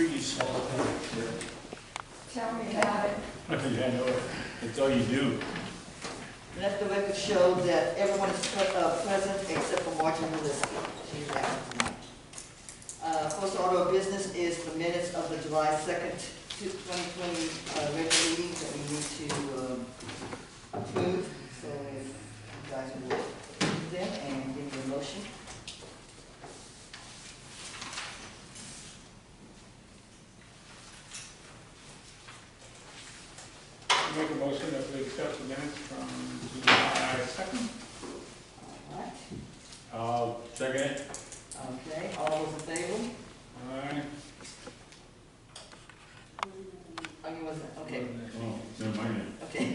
trees. Tell me about it. Yeah, I know it. That's all you do. Let the record show that everyone is present except for Martin Willisky. She's absent tonight. First order of business is the minutes of the July 2nd, 2020 regular meeting that we need to approve. So if you guys will approve them and give me a motion. Make a motion that we accept the minutes from July 2nd. All right. I'll second it. Okay, all those in favor? Aye. Oh, you wasn't, okay. Oh, never mind. Okay.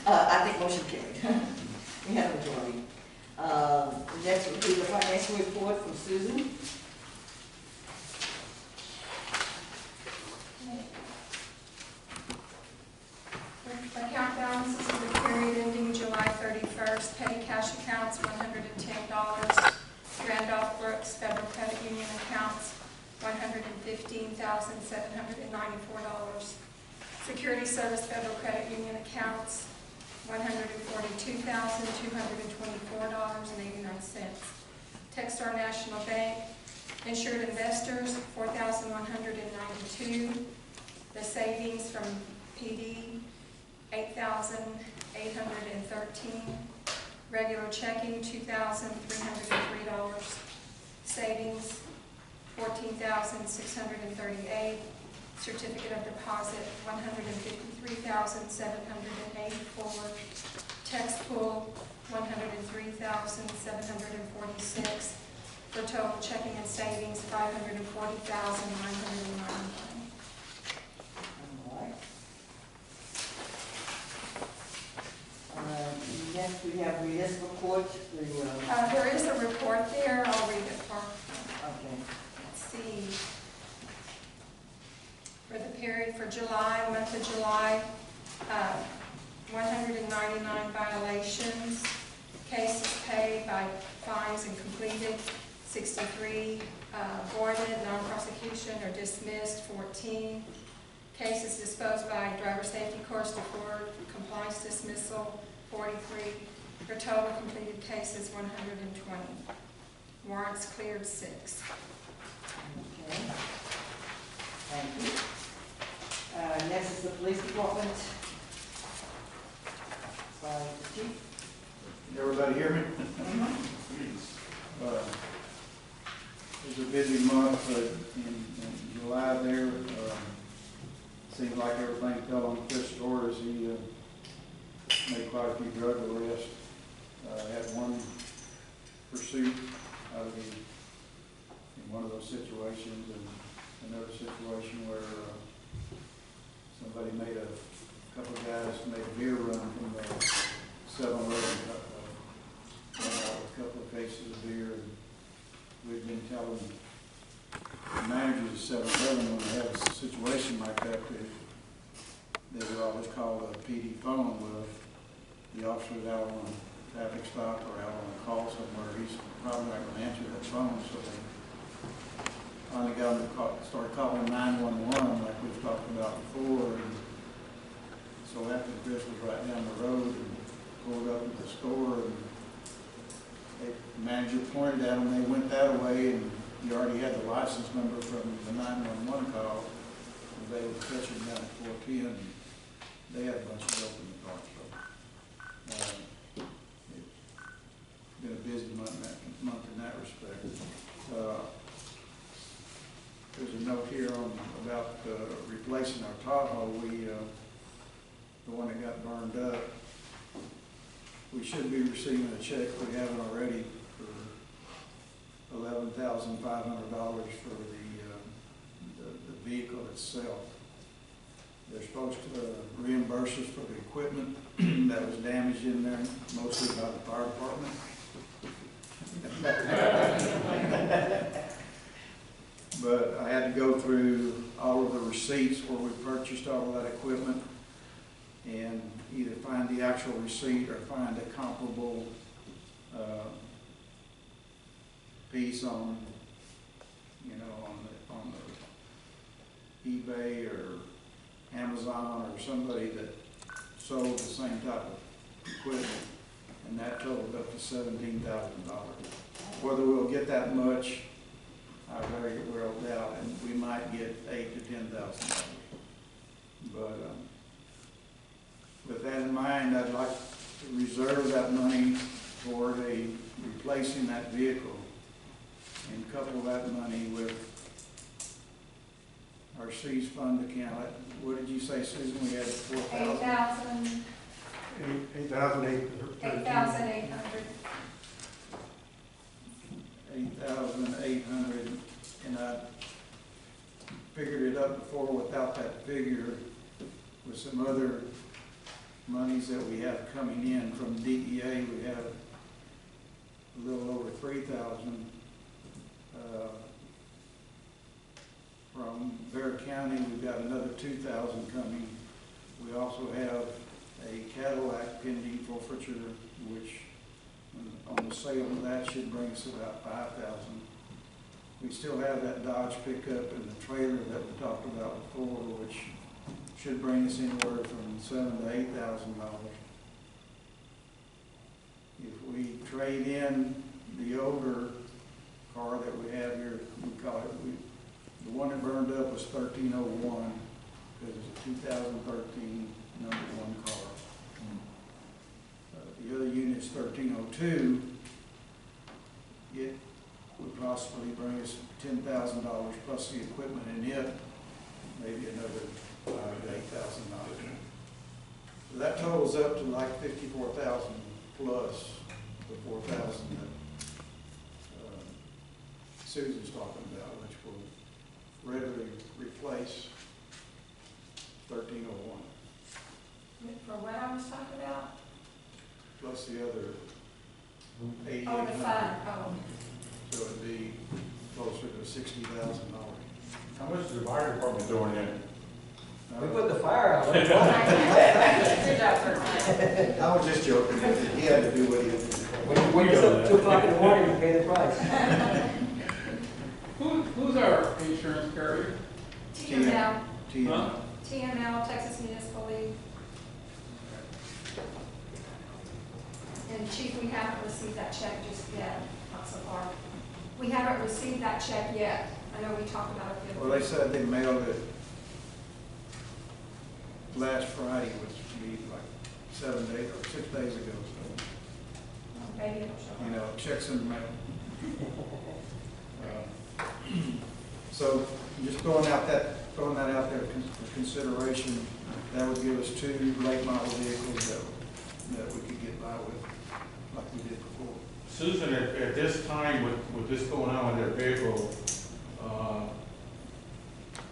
I think motion carried. We have a majority. Next will be the financial report from Susan. Account balances for the period ending July 31st. Petty cash accounts, $110. Randolph Brooks Federal Credit Union accounts, $115,794. Security Service Federal Credit Union accounts, $142,224.89. Techstar National Bank insured investors, $4,192. The savings from PD, $8,813. Regular checking, $2,303. Savings, $14,638. Certificate of deposit, $153,784. Tax pool, $103,746. For total checking and savings, $540,991. Next, we have municipal court. There is a report there. I'll read it for. Okay. Let's see. For the period for July, month of July, 199 violations. Cases paid by fines and completed, 63. Voided, non-prosecution or dismissed, 14. Cases disposed by driver safety course deferred, compliance dismissal, 43. For total completed cases, 120. Warrants cleared, 6. Okay. Thank you. Next is the police department. Chief. Everybody hear me? It's a busy month in July there. Seems like everything fell on Chris' orders. He made quite a few drug arrests. Had one pursuit in one of those situations, and another situation where somebody made a couple of guys made a beer run from the 7-Eleven, a couple of cases of beer, and we've been telling the managers of 7-Eleven when they have a situation like that, they would always call the PD phone. Well, the officer's out on a traffic stop or out on a call somewhere, he's probably not going to answer that phone, so they finally got him to start calling 911 like we've talked about before. And so after Chris was right down the road and pulled up at the store, and the manager pointed at him, they went that way, and he already had the license number from the 911 call. And they would catch him down at 410, and they had a bunch of dope in the car. So it's been a busy month in that respect. There's a note here about replacing our Tahoe. The one that got burned up. We should be receiving a check, if we haven't already, for $11,500 for the vehicle itself. They're supposed to reimburse us for the equipment that was damaged in there, mostly by the fire department. But I had to go through all of the receipts where we purchased all of that equipment and either find the actual receipt or find a comparable piece on, on the eBay or Amazon or somebody that sold the same type of equipment, and that totaled up to $17,000. Whether we'll get that much, I very well doubt, and we might get $8,000 to $10,000. But with that in mind, I'd like to reserve that money toward replacing that vehicle and couple that money with our C's fund account. What did you say, Susan? We had 4,000? 8,800. 8,800, and I figured it up before without that figure with some other monies that we have coming in from DEA. We have a little over 3,000. From Bear County, we've got another 2,000 coming. We also have a Cadillac pending forfeiture, which on the sale of that should bring us about 5,000. We still have that Dodge pickup and the trailer that we talked about before, which should bring us anywhere from $7,000 to $8,000. If we trade in the older car that we have here, we call it, the one that burned up was 1301, because it's a 2013 #1 car. The other unit's 1302. It would possibly bring us $10,000 plus the equipment in it, maybe another $5,000 to $8,000. So that totals up to like 54,000 plus the 4,000 that Susan's talking about, which will readily replace 1301. For what I was talking about? Plus the other Oh, the 8,800. fund, oh. So it'd be closer to $60,000. How much is the fire department doing in? We put the fire out. Good job, sir. I was just joking, he had to do what he had to do. When you wake up at 2 o'clock in the morning, you pay the price. Who's our insurance carrier? TML, Huh? TML, Texas Municipal League. And Chief, we haven't received that check just yet, not so far. We haven't received that check yet. I know we talked about it. Well, they said they mailed it last Friday, which would be like 7 days or 6 days ago, so, Maybe it'll show you up. know, checks in the mail. So just throwing that out there for consideration, that would give us 2 late model vehicles that we could get by with, like we did before. Susan, at this time, with this going on with their vehicle,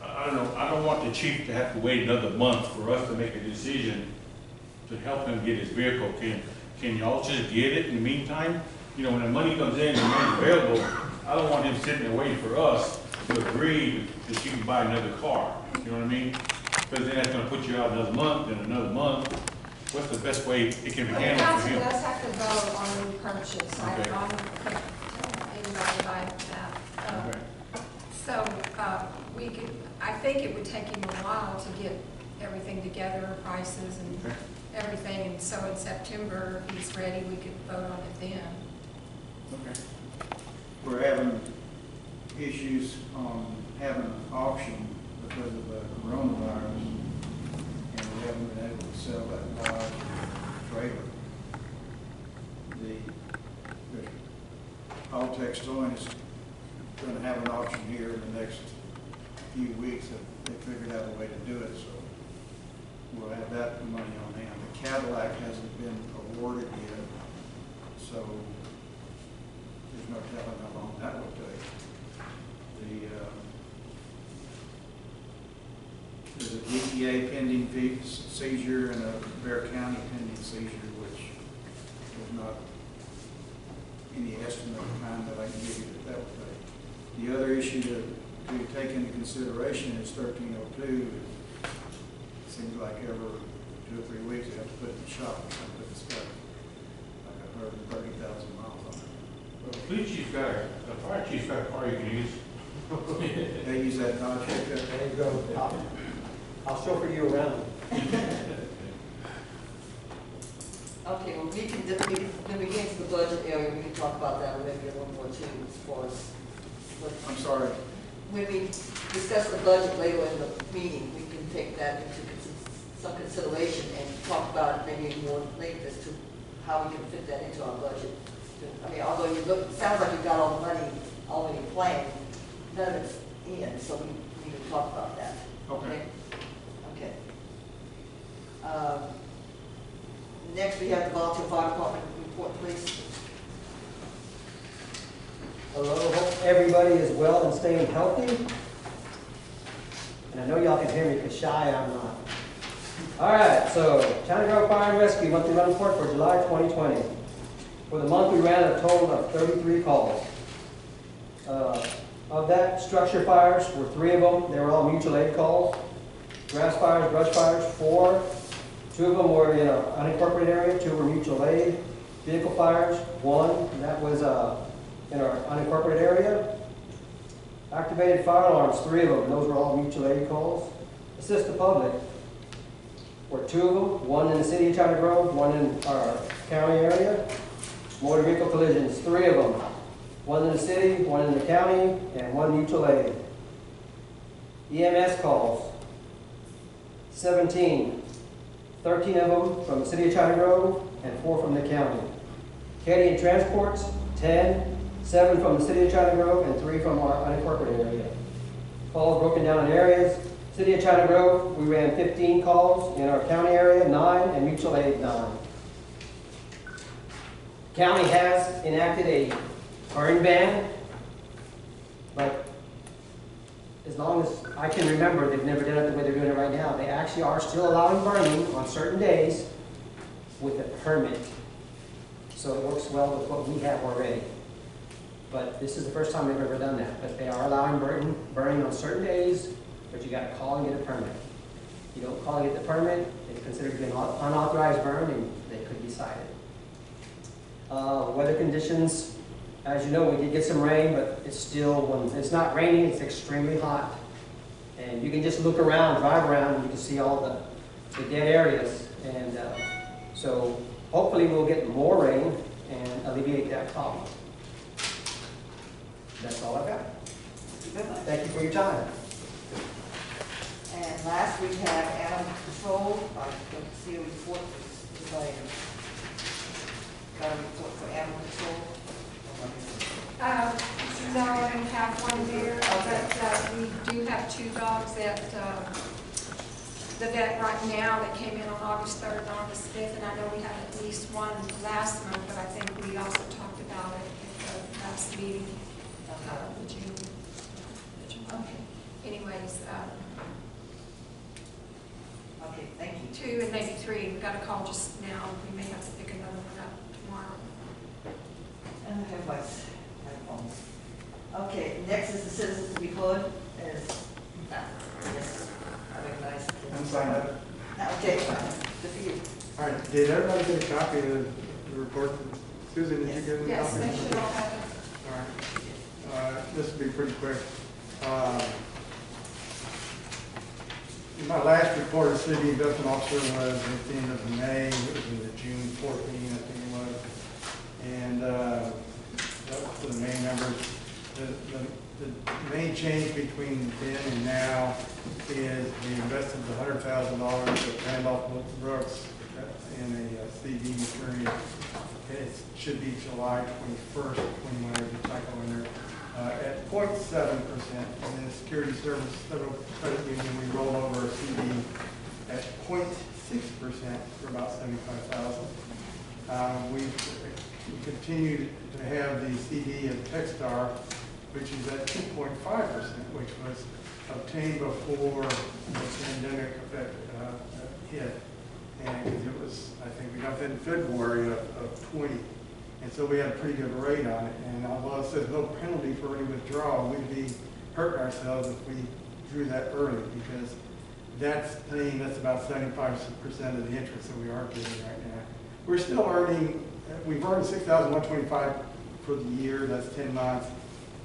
I don't know, I don't want the chief to have to wait another month for us to make a decision to help him get his vehicle. Can y'all just get it in the meantime? You know, when the money comes in and it's available, I don't want him sitting there waiting for us to agree that you can buy another car. You know what I mean? Because then that's gonna put you out another month and another month. What's the best way it can be The handled for council him? does have to vote on any purchase. I Okay. don't think anybody like that. Okay. So, we could, I think it would take him a while to get everything together, prices and Okay. everything, and so in September, if he's ready, we could vote on it then. Okay. We're having issues on having an auction because of the coronavirus, and we haven't been able to sell that Dodge trailer. The Altex Towing is going to have an auction here in the next few weeks. They figured out a way to do it, so we'll have that money on hand. The Cadillac hasn't been awarded yet, so there's no telling how long that will take. There's a DEA pending seizure and a Bear County pending seizure, which is not any estimate of time that I can give you that would take. The other issue to take into consideration is 1302. It seems like every 2 or 3 weeks they have to put it in the shop or something. It's got like 130,000 miles on it. Well, the police chief's got the fire chief's got a car you can use. They use that Dodge pickup. There you go. I'll chauffeur you around. Okay, well, when we get into the budget area, we can talk about that maybe a little more too, as far as I'm sorry. when we discuss the budget later in the meeting, we can take that into some consideration and talk about it maybe in more length as to how we can fit that into our budget. I mean, although you look, it sounds like you've got all the money already planned, none of it's in, so we need to talk about that. Okay. Okay. Next, we have the volunteer fire department report, please. Hello, hope everybody is well and staying healthy. And I know y'all can hear me because shy I'm not. All right, so County Grove Fire and Rescue monthly run report for July 2020. For the month, we ran a total of 33 calls. Of that, structure fires were 3 of them. They were all mutual aid calls. Grass fires, brush fires, 4. 2 of them were in an unincorporated area, 2 were mutual aid. Vehicle fires, 1, and that was in our unincorporated area. Activated fire alarms, 3 of them, and those were all mutual aid calls. Assist the public were 2 of them, 1 in the city of China Grove, 1 in our county area. Motor vehicle collisions, 3 of them, 1 in the city, 1 in the county, and 1 mutual aid. EMS calls, 17. 13 of them from the city of China Grove and 4 from the county. Canadian transports, 10, 7 from the city of China Grove and 3 from our unincorporated area. Calls broken down in areas. City of China Grove, we ran 15 calls. In our county area, 9, and mutual aid, 9. County has enacted a burn ban, but as long as I can remember, they've never done it the way they're doing it right now. They actually are still allowing burning on certain days with a permit. So it works well with what we have already. But this is the first time they've ever done that. But they are allowing burning on certain days, but you got to call and get a permit. If you don't call and get the permit, it's considered to be an unauthorized burn and they could be cited. Weather conditions. As you know, we did get some rain, but it's still, when it's not raining, it's extremely hot. And you can just look around, drive around, and you can see all the dead areas. And so hopefully we'll get more rain and alleviate that problem. That's all I've got. Thank you for your time. And last, we have animal control. I don't see a report. Anybody got a report for animal control? No, I don't have one there, but we do have 2 dogs at the vet right now that came in on August 3rd and August 5th, and I know we had at least one last month, but I think we also talked about it at the last meeting, the June. Okay. Anyways, Okay, thank you. 2 and maybe 3. We got a call just now. We may have to pick another one up tomorrow. And everybody's headphones. Okay, next is the citizens to be heard. Yes, I recognize. I'm signed up. Okay, good for you. All right, did everybody get a copy of the report? Susan, did you get a Yes, copy? they should all have it. All right, this will be pretty quick. My last report as city investment officer was at the end of May. It was in the June 14, I think it was. And that was for the main numbers. The main change between then and now is we invested the $100,000 at Randolph Brooks in a CD period. It should be July 21st, 21, there's a typo in there, at 0.7%. And then the Security Service Federal Credit Union, we rolled over a CD at 0.6% for about $75,000. We continued to have the CD of Techstar, which is at 2.5%, which was obtained before the pandemic effect hit. And it was, I think we got that in February of 20. And so we had a pretty good rate on it. And although it says no penalty for any withdrawal, we'd be hurting ourselves if we drew that early, because that's about 75% of the interest that we are getting right now. We're still earning, we've earned $6,125 for the year, that's 10 months.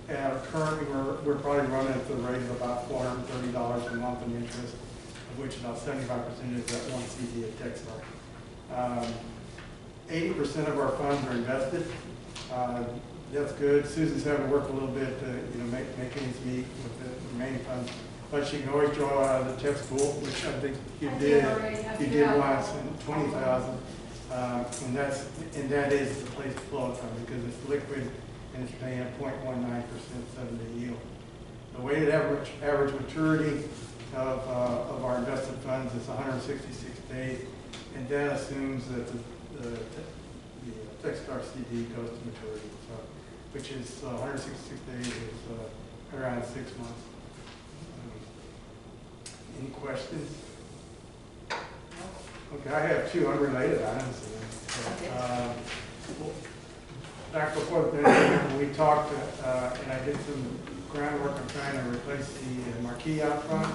Currently, we're probably running at the rate of about $430 a month in interest, of which about 75% is that one CD at Techstars. 80% of our funds are invested. That's good. Susan's having to work a little bit to, make ends meet with the remaining funds. But she can always draw out of the textbook, which I think you did. You did once, and 20,000. And that is the place to flow it from because it's liquid and it's paying a 0.19% 7-day yield. The weighted average maturity of our invested funds is 166 days, and that assumes that the Techstar CD goes to maturity, which is 166 days is around 6 months. Any questions? Okay, I have two unrelated items. Back before the pandemic, we talked, and I did some groundwork on trying to replace the marquee out front.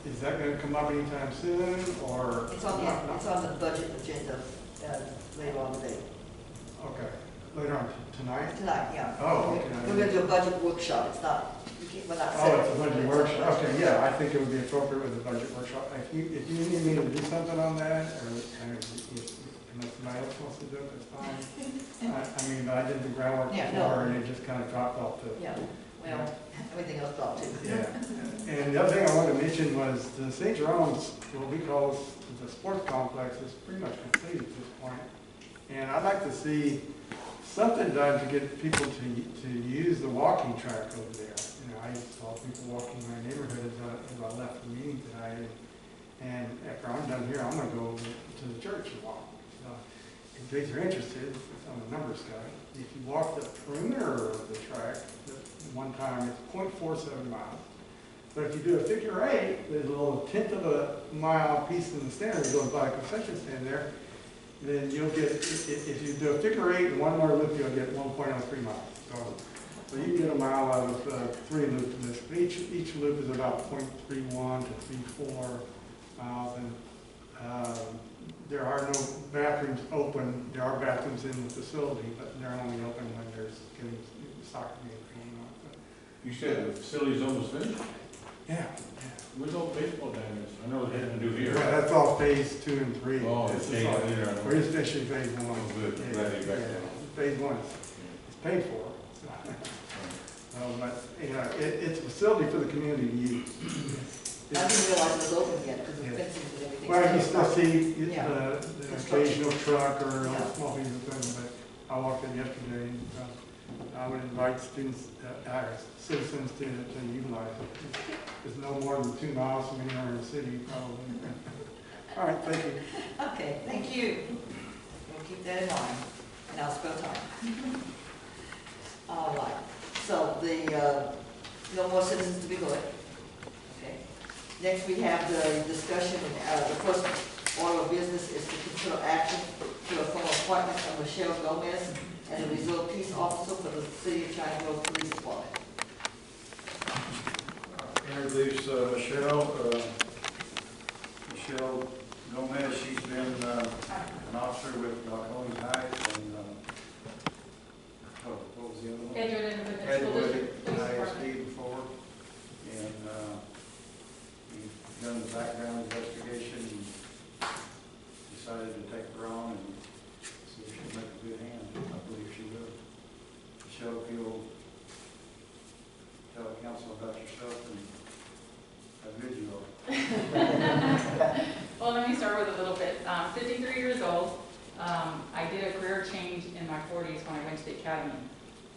Is that going to come up anytime soon, or? It's on the budget agenda later on today. Okay, later on tonight? Tonight, yeah. Oh, okay. We're going to do a budget workshop. It's not, we're not. Oh, it's a budget workshop. Okay, yeah, I think it would be appropriate with a budget workshop. If you need me to do something on that, or unless somebody else wants to do it, that's fine. I mean, I did the groundwork before, and it just kind of dropped off the. Yeah, well, everything else dropped too. Yeah, and the other thing I wanted to mention was the St. Jerome's, what we call the sports complex, is pretty much complete at this point. And I'd like to see something done to get people to use the walking track over there. I saw people walking in my neighborhood as I left the meeting tonight. And after I'm done here, I'm going to go to the church and walk. So if you guys are interested, it's on the numbers guide. If you walk the perimeter of the track, one time it's 0.47 miles. But if you do a figure 8, there's a little 1/10 of a mile piece in the center that goes by a concession stand there. Then you'll get, if you do a figure 8 and one more loop, you'll get 1.03 miles. So you get a mile out of 3 loops in this. But each loop is about 0.31 to 0.34 miles. And there are no bathrooms open. There are bathrooms in the facility, but they're only open when there's getting soccer games going on. You said the facility's almost finished? Yeah. Where's all baseball diamonds? I know they had to do here. Well, that's all phase 2 and 3. Oh, This okay, is all- yeah, I know. We're just finishing phase 1. Oh, good. Yeah, Glad you back yeah. there. Phase 1 is paid for. But it's a facility for the community to use. I didn't realize it was open yet because of Yeah. fencing and everything. Well, you still see Yeah. the occasional truck or Yeah. a small piece of equipment, but I walked in yesterday and I would invite students, citizens to utilize it. It's no more than 2 miles from anywhere in the city, probably. All right, thank you. Okay, thank you. We'll keep that in mind, and I'll spell time. All right, so no more citizens to be heard. Okay. Next, we have the discussion, the first order of business is to consider action to affirm appointment of Michelle Gomez as a reserve peace officer for the City of China Grove Police Department. Introduce Michelle Gomez. She's been an officer with Collins Heights and what was the other one? Edgewood ISD before, and we've done the background investigation and decided to take her on and see if she'll make a good hand. I believe she will. Michelle, if you'll tell the council about yourself and how good you are. Well, let me start with a little bit. 53 years old. I did a career change in my 40s when I went to the academy.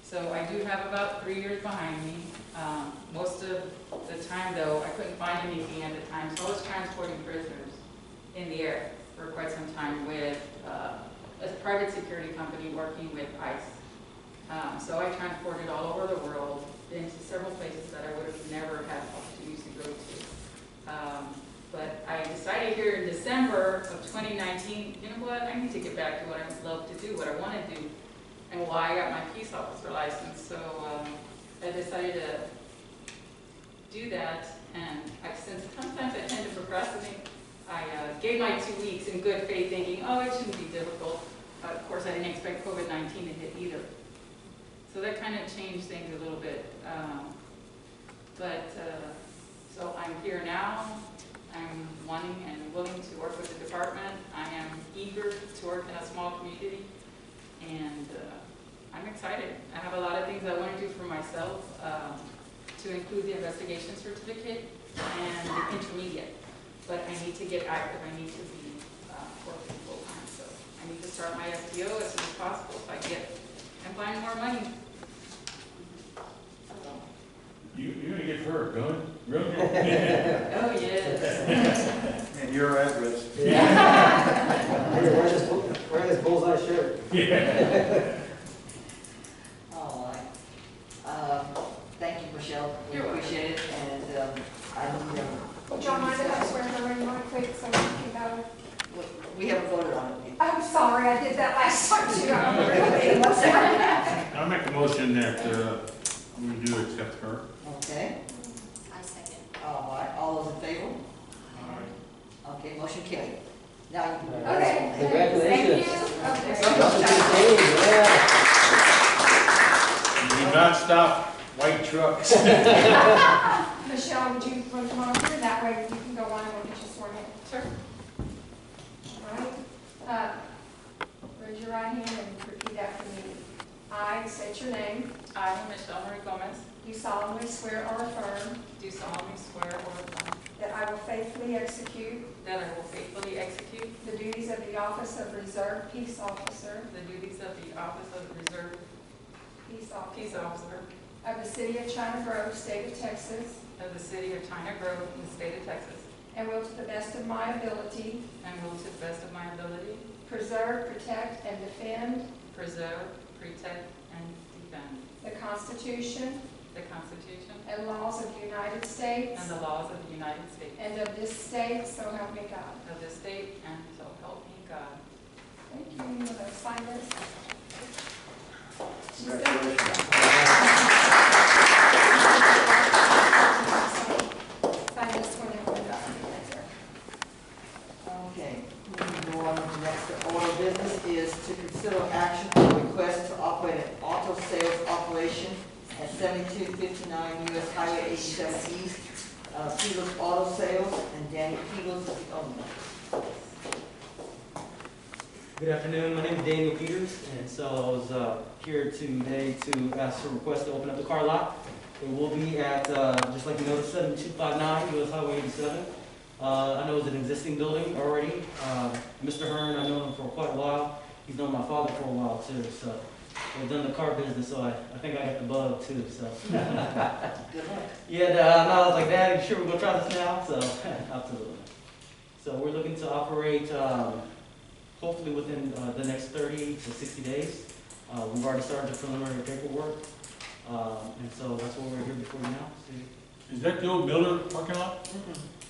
So I do have about 3 years behind me. Most of the time, though, I couldn't find anything at the time, so I was transporting prisoners in the air for quite some time with a private security company working with ICE. So I transported all over the world, been to several places that I would have never had opportunities to go to. But I decided here in December of 2019, you know what, I need to get back to what I love to do, what I want to do, and why I got my peace officer license. So I decided to do that, and since sometimes I tend to procrastinate, I gave my 2 weeks in good faith thinking, oh, it shouldn't be difficult. Of course, I didn't expect COVID-19 to hit either. So that kind of changed things a little bit. So I'm here now. I'm wanting and willing to work with the department. I am eager to work in a small community, and I'm excited. I have a lot of things I want to do for myself, to include the investigation certificate and the intermediate. But I need to get active. I need to be working full time. So I need to start my FTO as soon as possible if I can find more money. You're gonna give her a gun? Really? Oh, yes. And your address. Hey, wear this bullseye shirt. All right. Thank you, Michelle. We You're welcome. appreciate it, and I need, John, I did have swear her in real quick so we can go. we haven't voted on it yet. I'm sorry, I did that last time too. I'm really- One second. I'll make a motion that we do accept her. Okay, I second. all right, all those in favor? Okay, motion carried. Now you can. Okay. Congratulations. Thank you. Welcome to the Okay. team, yeah. You do not stop white trucks. Michelle, would you run them over? That way you can go on and we'll get you sworn in. Sure. All right. Raise your right hand and repeat after me. I state your name. I, Michelle Marie Gomez, Do solemnly swear or affirm do solemnly swear or affirm that I will faithfully execute that I will faithfully execute the duties of the office of Reserve Peace Officer, the duties of the office of Reserve Peace Peace Officer Officer of the City of China Grove, State of Texas, of the city of China Grove in the state of Texas, and will to the best of my ability and will to the best of my ability preserve, protect, and defend preserve, protect, and defend the Constitution the Constitution and laws of the United States and the laws of the United States, and of this state, so help me God. of this state, and so help me God. Thank you. You want to sign this? Congratulations. Sign this one and we're done. Thanks, sir. Okay, moving on to the next order of business is to consider action on request to operate an auto sales operation at 7259 US Highway 87 East, Peters Auto Sales, and Danny Peters is the owner. Good afternoon, my name is Daniel Peters, and so I was here today to ask for a request to open up the car lot. It will be at, just like you noticed, 7259 US Highway 87. I know it's an existing building already. Mr. Hearn, I've known him for quite a while. He's known my father for a while too, so we've done the car business, so I think I got the bug too, so. Good luck. Yeah, and I was like, Dad, you sure we're gonna try this now? So, absolutely. So we're looking to operate, hopefully within the next 30 to 60 days. We've already started the preliminary paperwork, and so that's what we're here before you now. Is that the old builder parking lot?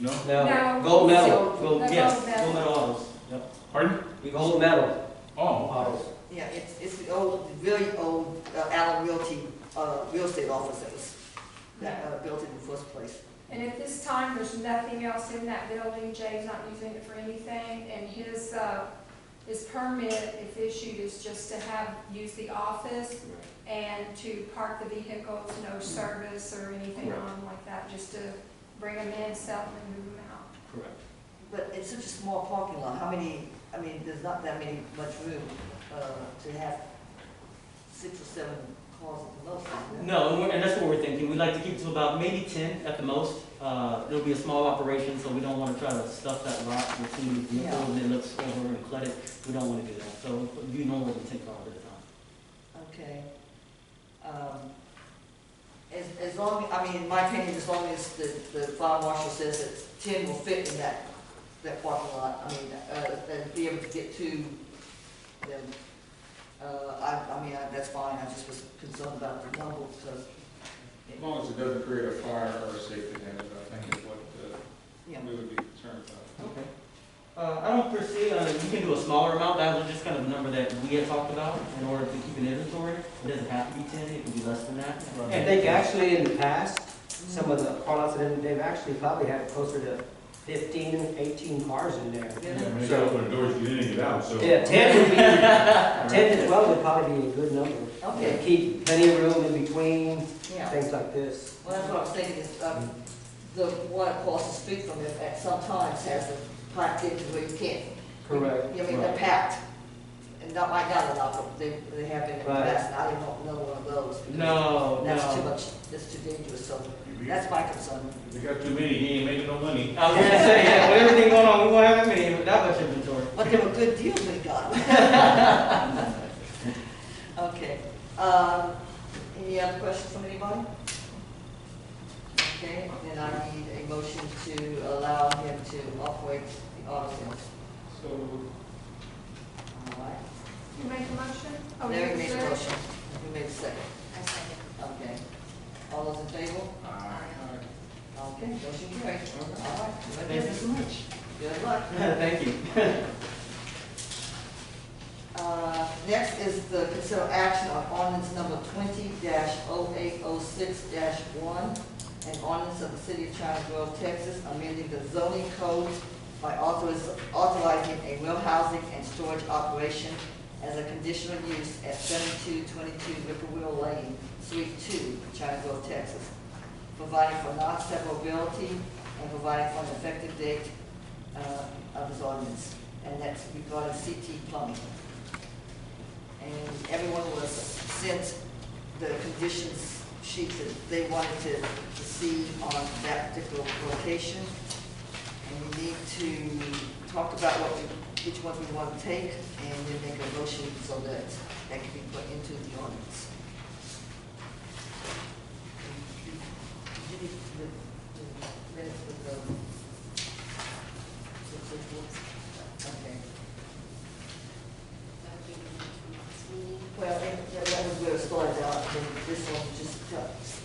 No? No, No. gold medal, The Yes, gold medal. Gold Medal Autos, yep. Pardon? gold medal Oh, autos. Yeah, it's the old, really old Allen Realty, real estate offices that built it in the first place. And at this time, there's nothing else in that building. Jay's not using it for anything, and his permit, if issued, is just to use the office and to park the vehicles, no service or anything Correct. on like that, just to bring them in, sell them, and move them out. Correct. But it's such a small parking lot, how many, I mean, there's not that much room to have 6 or 7 cars at the most. Is there? No, and that's what we're thinking. We'd like to keep it to about maybe 10 at the most. It'll be a small operation, so we don't want to try to stuff that lot with too many vehicles and it looks over and cluttered. We don't want to do that. So it'll be no more than 10 cars at a time. Okay. As long, I mean, in my opinion, as long as the fire marshal says that 10 will fit in that parking lot, I mean, and be able to get to them, I mean, that's fine, I just was concerned about the number, because, As long as it doesn't create a fire or a safety hazard, I think is what yeah. we would be concerned about. Okay. I don't foresee, we can do a smaller amount. That was just kind of the number that we had talked about in order to keep an inventory. It doesn't have to be 10, it can be less than that. I think actually in the past, some of the car lots that they've actually probably had closer to 15, 18 cars in there. I mean, they gotta open the doors, get in and get out, so. Yeah, 10 would be, 10 to 12 would probably be a good number. Okay. Keep plenty of room in between, Yeah. things like this. Well, that's what I was thinking is, the one across the street from it at some times has a packed into where you can't. Correct. I mean, they're packed. And not right now, they're not, but they have been in the Right. past, and I didn't know one of those. because No, That's too no. much, that's too dangerous, so that's my concern. If they got too many, he ain't making no money. I was gonna say, yeah, with everything going on, we won't have that many, that much inventory. But they were good deals we got. Okay, any other questions from anybody? Okay, then I need a motion to allow him to operate the auto sales. So, All right. You make a motion? Oh, Larry you made a did? motion, who made a second? I second. Okay. All those in favor? Okay, motion carried. All right. Thank you so much. Good luck. Thank you. Next is the consider action on ordinance number 20-0806-1, an ordinance of the city of China Grove, Texas, amending the zoning code by authorizing a warehousing and storage operation as a conditional use at 7222 Whippoorwill Lane, Suite 2, China Grove, Texas, providing for non-severability and providing for an effective date of this ordinance, and that's regarding CT plumbing. And everyone was sent the conditions sheets that they wanted to see on that particular location. And we need to talk about which ones we want to take, and then make a motion so that that can be put into the ordinance. Did you get the minutes with the, okay. Well, that was where it started out, and this one just,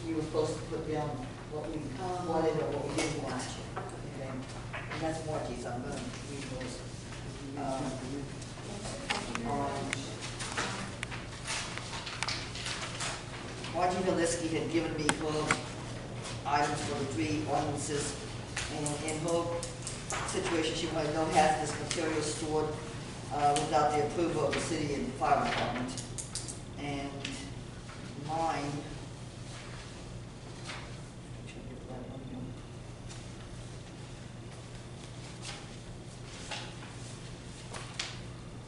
you were supposed to put down what we wanted or what we didn't want. Okay, and that's Margie's, I'm gonna read those. Margie Valisky had given me her items for the 3 ordinances, and in her situation, she wanted no hazardous material stored without the approval of the city and fire department. And mine,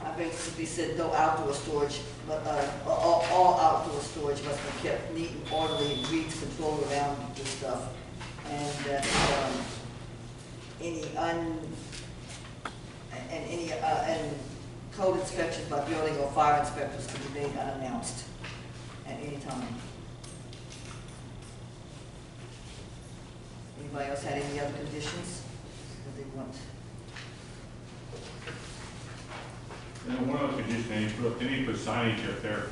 I basically said no outdoor storage, but all outdoor storage must be kept neat and orderly and weeds controlled around this stuff. And that and code inspections by building or fire inspectors can be made unannounced at any time. Anybody else had any other conditions that they want? And one other condition, they need to put signage up there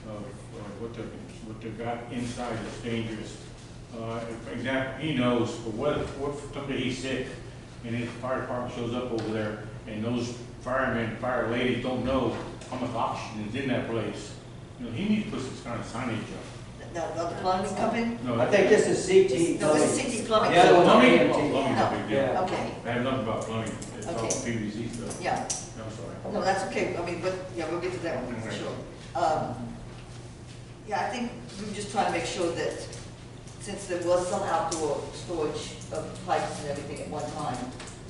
of what they've got inside is dangerous. For example, he knows, what someday he's sick and his fire department shows up over there and those firemen, fire ladies don't know how much oxygen is in that place. You know, he needs to put some kind of signage up. No, the plumbing company? No, I think this is CT. No, this is CT plumbing. The other one's Plumbing? AMT. Oh, plumbing's a big deal. Yeah. Okay, I have nothing about plumbing, it's all Okay. PVC stuff. yeah. I'm sorry. No, that's okay, I mean, but, yeah, we'll get to that one for Okay. sure. Yeah, I think we're just trying to make sure that, since there was some outdoor storage of pipes and everything at one time,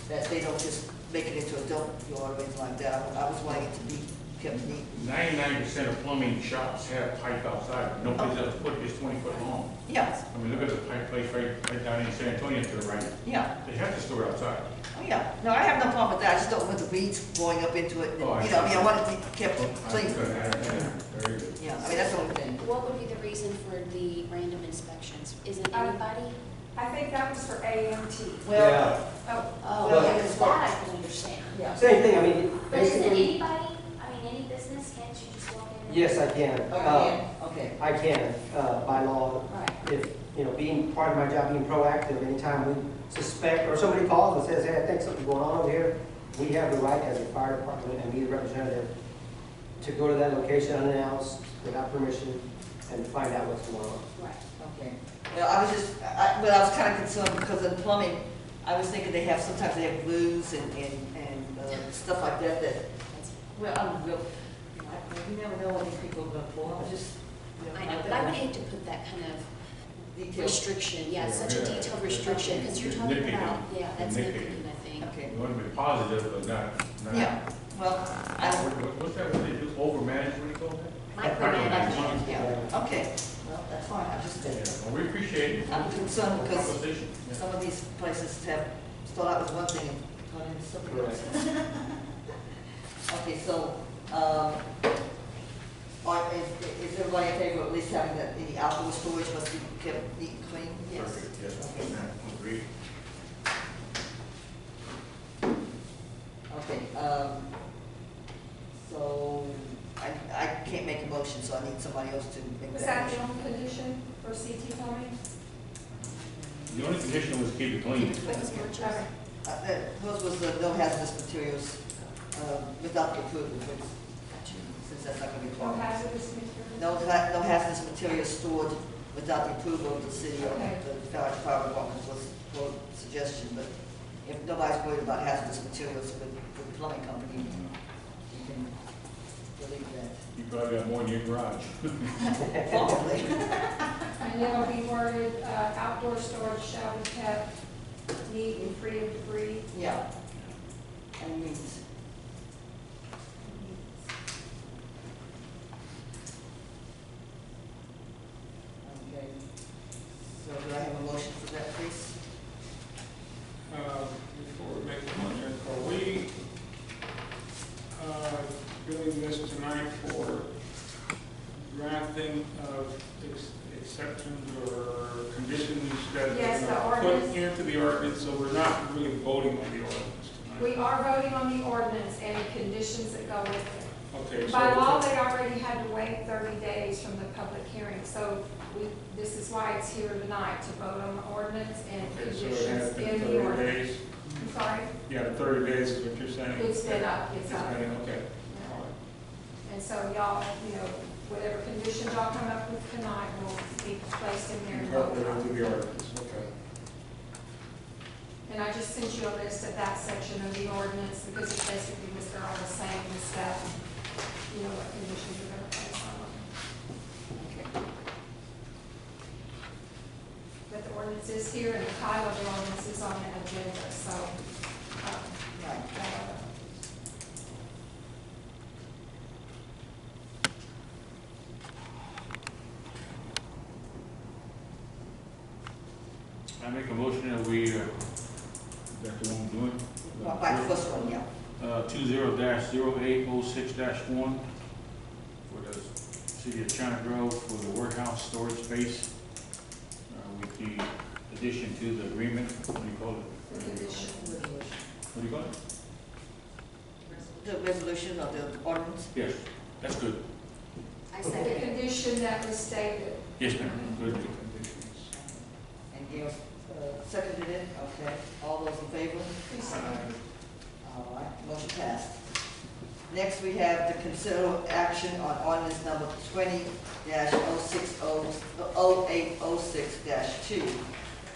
that they don't just make it into a dump yard or anything like that. I was wanting it to be kept neat. 99% of plumbing shops have pipe outside, no place else to put it, it's 20 foot long. Yeah, I mean, look at the pipe place right down in San Antonio to the right, yeah, they have to store it outside. oh, yeah. No, I have no problem with that, I just don't want the weeds blowing up into it. You know, Oh, I I mean, see. I want it to be kept clean. Very good. Yeah, I mean, that's the only thing. What would be the reason for the random inspections? Isn't anybody? I think that was for AMT. Well, Yeah. Oh, Oh, Well, yeah, it's that I can understand. yeah. Same thing, I mean, But isn't basically, anybody, I mean, any business, can't you just walk in? yes, I can. Oh, yeah, okay. I can, by law, Right. if, you know, being part of my job, being proactive, anytime we suspect, or somebody calls and says, hey, I think something's going on over here, we have the right as a fire department and me, the representative, to go to that location unannounced, without permission, and find out what's going on. Right. Okay. Well, I was just, but I was kind of concerned because in plumbing, I was thinking they have, sometimes they have blues and stuff like that that, well, I'm real, you never know what these people are gonna pull. I just, I know, but I would hate to put that kind of detail. restriction, yeah, such a Yeah. detailed restriction, because you're talking Nitpicking. about, yeah, that's Nitpicking. nitpicking, I think. Okay, We want to be positive, but not. yeah, well, I don't, What's that, what they do, overmanage, what do you call that? Micromanagement. yeah, okay, well, that's fine, I just, Yeah, well, we appreciate it. I'm concerned because Conversation. Yeah. some of these places have, start out with one thing and turn into something else. Okay, so, is everybody in favor of at least having that, any outdoor storage must be kept neat and clean? Yes. Perfect, yes, agreed. Okay, so, I can't make a motion, so I need somebody else to make Was that that the motion. only condition for CT plumbing? The only condition was keep it clean. What was your choice? Hers was the no hazardous materials, without the approval, which, since that's not gonna be No plumbed. hazardous materials? No hazardous materials stored without the approval of the city or Okay. the fire department was a suggestion, but if nobody's worried about hazardous materials with the plumbing company, you can believe that. You probably got more in your garage. Probably. And it'll be worded, outdoor storage shall be kept neat and free of debris. Yeah. And means. Okay. So do I have a motion for that, please? Before we make the motion, are we doing this tonight for drafting of exceptions or conditions that Yes, the are put ordinance. into the ordinance, so we're not really voting on the ordinance tonight? We are voting on the ordinance and the conditions that go with it. Okay, so. By law, they already had to wait 30 days from the public hearing, so this is why it's here tonight, to vote on the ordinance and Okay, so it has conditions been in the 30 ordinance. days? I'm sorry? Yeah, 30 days is what you're saying? It's been up, it's up. Okay, okay. Yeah. And so y'all, whatever conditions y'all come up with tonight will be placed in there and voted Incorporated on. into the ordinance, okay. And I just sent you a list of that section of the ordinance because it basically was, they're all the same as that, what conditions are going to place on them. Okay. But the ordinance is here and the title of the ordinance is on the agenda, so, Right. I make a motion that we, that's the one we're doing? Well, by the first one, yeah. 20-0806-1 for the city of China Grove for the warehouse storage space with the addition to the agreement. What do you call it? the condition. What do you call it? The resolution of the ordinance? Yes, that's good. I The second it. condition that was stated. Yes, ma'am. Good. And Gail seconded it, okay. All those in favor? Please second. All right, motion passed. Next, we have to consider action on ordinance number 20-0806-2,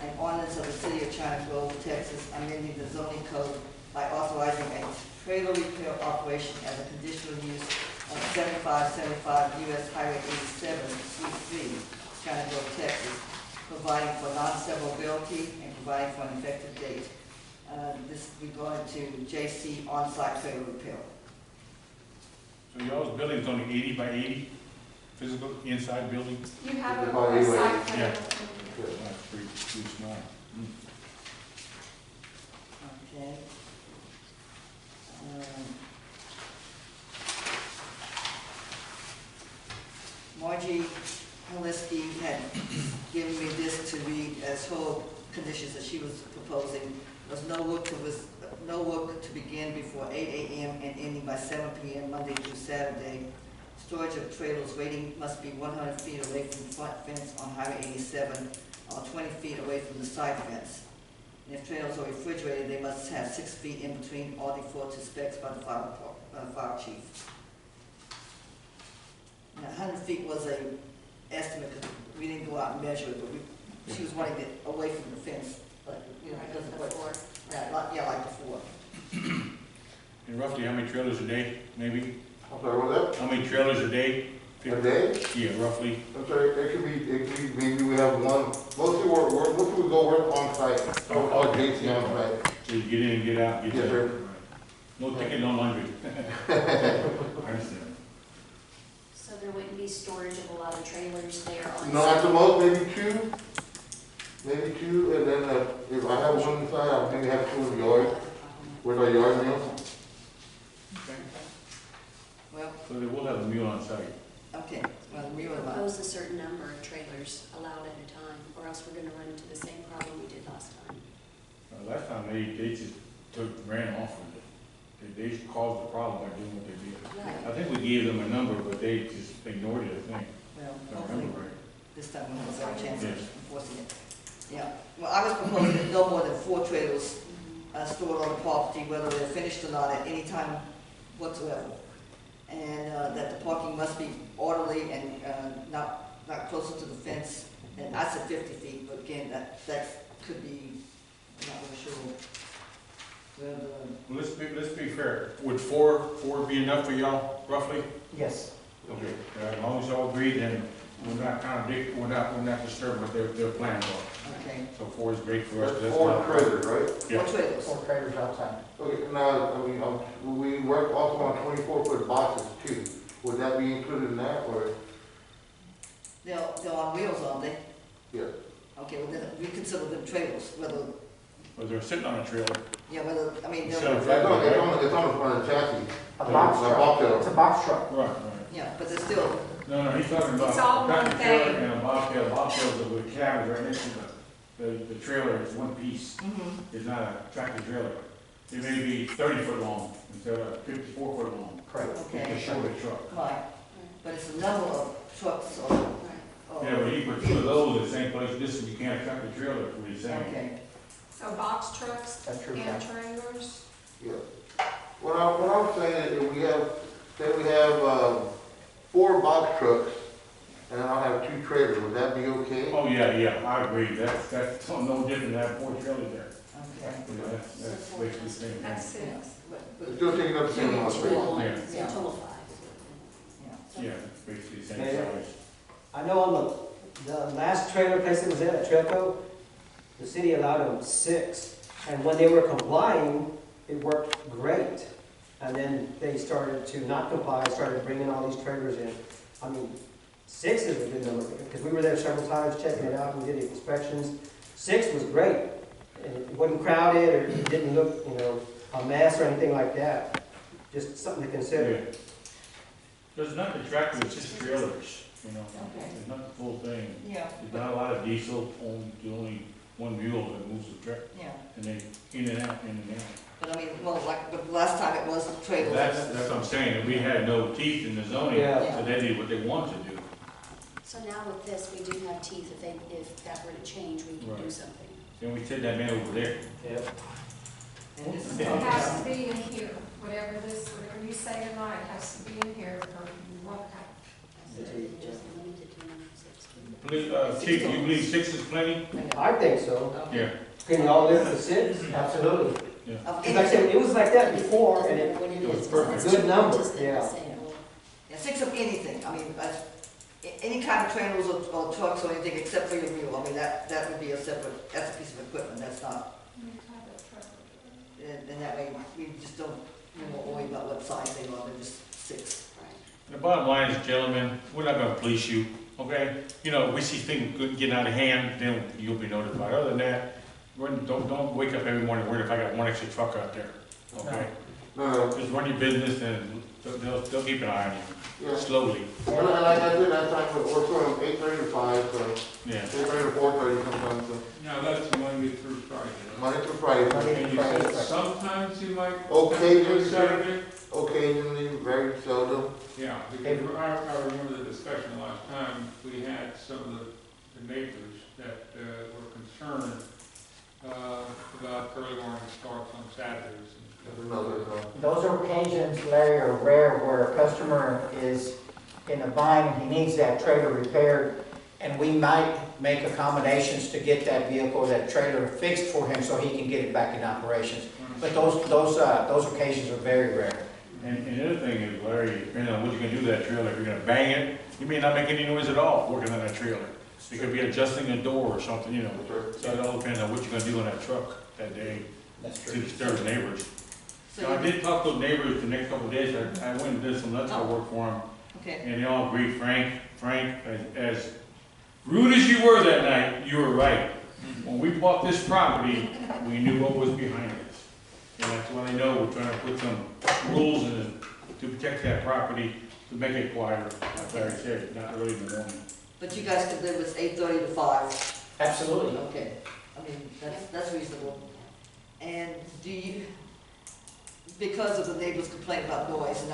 an ordinance of the city of China Grove, Texas, amending the zoning code by authorizing a trailer repair operation as a conditional use of 7575 US Highway 87, Suite 3, China Grove, Texas, providing for non-severability and providing for an effective date. This regarding to JC on-site trailer repair. So y'all's building's only 80 by 80 physical inside building? You have a Everybody site Yeah. plan. That's pretty small. Okay. Margie Holinsky had given me this to read as her conditions that she was proposing. Was no work to begin before 8 a.m. and ending by 7 p.m. Monday through Saturday. Storage of trailers waiting must be 100 feet away from the front fence on Highway 87 or 20 feet away from the side fence. And if trailers are refrigerated, they must have 6 feet in between or default to specs by the fire chief. Now, 100 feet was a estimate because we didn't go out and measure it, but she was wanting it away from the fence, but, because of what trailers a day, maybe? I'm sorry, what's How many trailers a day? that? A day? Yeah, roughly. I'm sorry, it could be, maybe we have one, mostly we go work on site, or JC on site. So you get in and get out, get Yes, there. sir. Right. No ticket, no laundry. I understand. So there wouldn't be storage of a lot of trailers there on No, at the site? most, maybe two, and then if I have one inside, I'll maybe have two in the yard, with our yard meal. Okay. Well, So they will have a meal on site. okay, well, we were about, Propose a certain number of trailers allowed at a time, or else we're gonna run into the same problem we did last time. Last time they just ran off with it. They just caused the problem by doing what they did. Right. I think we gave them a number, but they just ignored it, I think. well, If I hopefully, remember right. this time we'll have a chance of Yes. enforcing it. Yeah, well, I was proposing no more than 4 trailers stored on the property, whether they're finished or not, at any time whatsoever. And that the parking must be orderly and not closer to the fence. And I said 50 feet, but again, that could be, I'm not really sure. Well, let's be fair. Would four be enough for y'all, roughly? Yes. Okay. As long as y'all agree, then we're not contradicting, we're not disturbing what their plans are. Okay, So 4 is great for us. That's That's 4 not- trailers, right? 4 Yeah. trailers. 4 trailers outside. Okay, now, I mean, we work also on 24-foot boxes too. Would that be included in that, or? They're on wheels, aren't they? Yeah. Okay, well, then we consider them trailers, whether, But they're sitting on a trailer. yeah, whether, I mean, So- they're, It's on the front of the chassis. A box A truck. box truck. It's a box truck. Right, right. yeah, but they're still, No, he's talking about It's all a tractor one trailer thing. and a bobtail. Bobtails are with cabins right next to the trailer is one piece. It's not a tractor trailer. It may be 30-foot long instead of 54-foot long. Correct. okay, It's a shorter truck. right, but it's a number of trucks or. Right. Yeah, but you put 2 of those in the same place, this you can't tractor trailer, is what he's saying. Okay, So box trucks That's true, and Pat. trailers? Yeah. What I'm saying is if we have 4 box trucks, and then I'll have 2 trailers, would that be okay? Oh, yeah, I agree. That's no different than having 4 trailers there. okay. Yeah, that's basically the same That's thing. 6. It's still taking up the same amount of space. Yeah. So total 5. Yeah. Yeah, it's basically the same Yeah. size. I know on the last trailer place that was in at Trelco, the city allowed them 6. And when they were complying, it worked great. And then they started to not comply, started bringing all these trailers in. I mean, 6 is a good number, because we were there several times checking it out, we did the inspections. 6 was great. And it wasn't crowded, or it didn't look, a mess or anything like that. Just something to consider. Yeah. There's not the tractor, it's just trailers, Okay. It's not the full thing. Yeah, There's not a lot of diesel, only one mule that moves the truck, yeah, and they in and out, in and out. but I mean, well, like, the last time it was trailers. That's what I'm saying, that we had no teeth in the zoning, Yeah. so they did what they wanted to do. So now with this, we do have teeth, if that were to change, we can do Right. something. Then we said that man over there. Yeah. And this is. It has to be in here, whatever you say tonight, has to be in here, or you won't have. Just limited to number 6. Chief, you believe 6 is plenty? I think so. Yeah. Can y'all live with 6? Absolutely. Of Because like I said, it was like that before, and Doesn't matter it, what it was is, perfect. it's Good number, just that yeah. they say, well, Yeah, 6 of anything, I mean, any kind of trailers or trucks or anything except for your mule, I mean, that would be a separate, that's a piece of equipment, that's not, and that way, we just don't, worry about what size they are, they're just 6. right. The bottom line is, gentlemen, we're not gonna police you, okay? We see things getting out of hand, then you'll be notified. Other than that, don't wake up every morning worried if I got one extra truck out there, okay? No, Just run your business and they'll keep an eye on you, yeah. slowly, And like I said, that time, we're sort of 8:30 to 5, so yeah. 8:30 to 4:30 sometimes, so Now, that's Monday through Friday. Monday through Friday. And you said sometimes you might. Occasionally, Saturday? Occasionally, very seldom. Yeah, because I remember the discussion last time, we had some of the neighbors that were concerned about early morning starts on Saturdays. There's another, Those are occasions, Larry, are rare where a customer is in a bind and he needs that trailer repaired, and we might make accommodations to get that vehicle, that trailer fixed for him so he can get it back in operations. But those occasions are very rare. And the other thing is, Larry, depending on what you're gonna do with that trailer, if you're gonna bang it, you may not make any noise at all working on that trailer. It could be adjusting a door or something, you know, so it all depends on what you're gonna do on that truck that day That's to true. disturb the neighbors. So Now, I did talk to the neighbors the next couple of days, I went and did some electrical work for them, Okay, and they all agreed, Frank, as rude as you were that night, you were right. When we bought this property, we knew what was behind us. And that's why I know we're trying to put some rules in to protect that property, to make it quieter, like Larry said, not early in the morning. but you guys could live with 8:30 to 5? Absolutely. Okay, I mean, that's reasonable. And do you, because of the neighbors' complaint about noise, and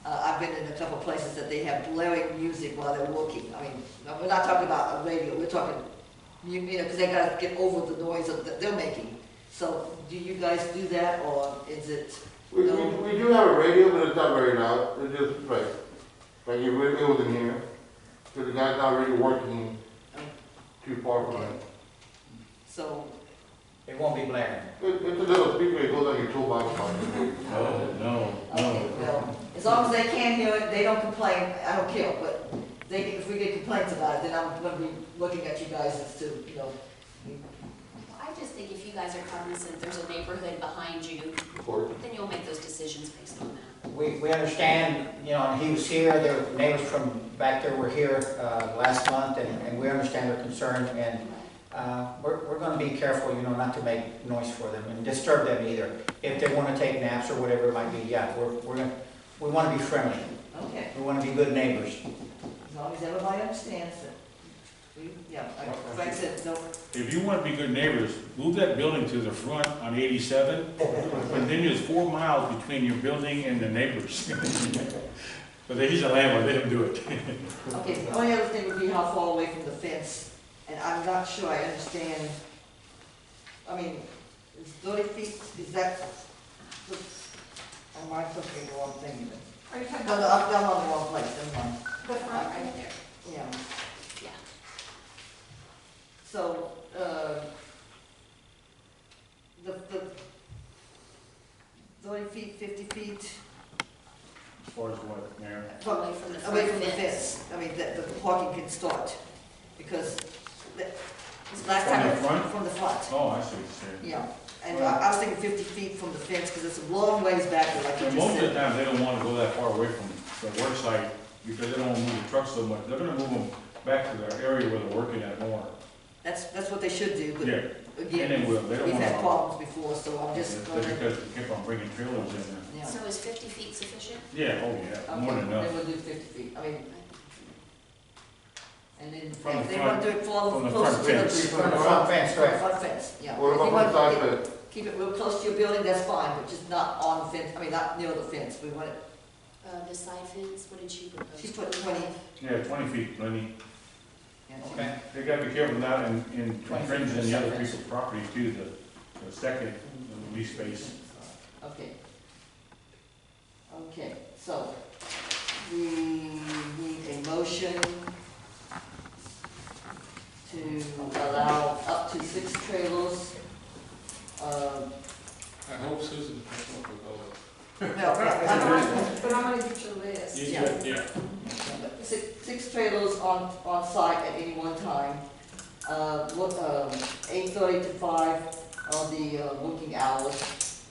I've been in a couple of places that they have blaring music while they're walking. I mean, we're not talking about a radio, we're talking, you know, because they gotta get over the noise that they're making. So, do you guys do that, or is it? We do have a radio, but it's not very loud, it's just like if it was in here, because the guy's not really working too far from it. So, It won't be blaring. It's a little speaker that goes on your toolbox. No. okay, well, as long as they can't hear it, they don't complain, I don't care, but if we get complaints about it, then I'm gonna be looking at you guys as to, you know, I just think if you guys are cognizant, there's a neighborhood behind you, Of course. then you'll make those decisions based on that. We understand, you know, and he was here, their neighbors from back there were here last month, and we understand their concern, and we're gonna be careful, you know, not to make noise for them and disturb them either. If they wanna take naps or whatever it might be, yeah, we wanna be friendly. okay. We wanna be good neighbors. As long as everybody understands that, like Frank said, no, If you want to be good neighbors, move that building to the front on 87, and then there's 4 miles between your building and the neighbors. But he's a landlord, let him do it. okay, the only other thing would be how far away from the fence, and I'm not sure I understand, I mean, is 30 feet, is that, am I looking at the wrong thing even? Are you talking No, no, about I'm on the wrong place, never mind, the front? Right there. yeah. Yeah. So, the 30 feet, 50 feet, As far as what, Mayor? Away from the away front from the fence. fence, I mean, that the parking can start, because last From time. the front? From the front, Oh, I see what you're saying. yeah, and I was thinking 50 feet from the fence, because it's a long ways back there, like you And just most of the said. time, they don't want to go that far away from the work site, because they don't want to move the trucks so much. They're going to move them back to the area where they're working at more. That's what they should do, but Yeah, again, and they will. They don't we've want had to. problems before, so I'm just That's going to, because we keep on bringing trailers in there. yeah. So is 50 feet sufficient? Yeah, oh yeah, more than Okay, enough. then we'll do 50 feet, I mean, and then From the if they front- want to do it from the close front to the. fence. From the front fence, correct. Front fence, yeah. What If you about want the side to fence? keep it real close to your building, that's fine, but just not on the fence, I mean, not near the fence, we want it, The side fence, what did she propose? she put 20. Yeah, 20 feet, plenty. Yeah, Okay. They gotta be careful not in 20 feet infringing the other from the people's property too, the second lease space. Okay. Okay, so, we need a motion to allow up to 6 trailers. I hope Susan comes up with all But I'm gonna get your list. that. Yeah. Six trailers on site at any one time. 8:30 to 5 are the working hours.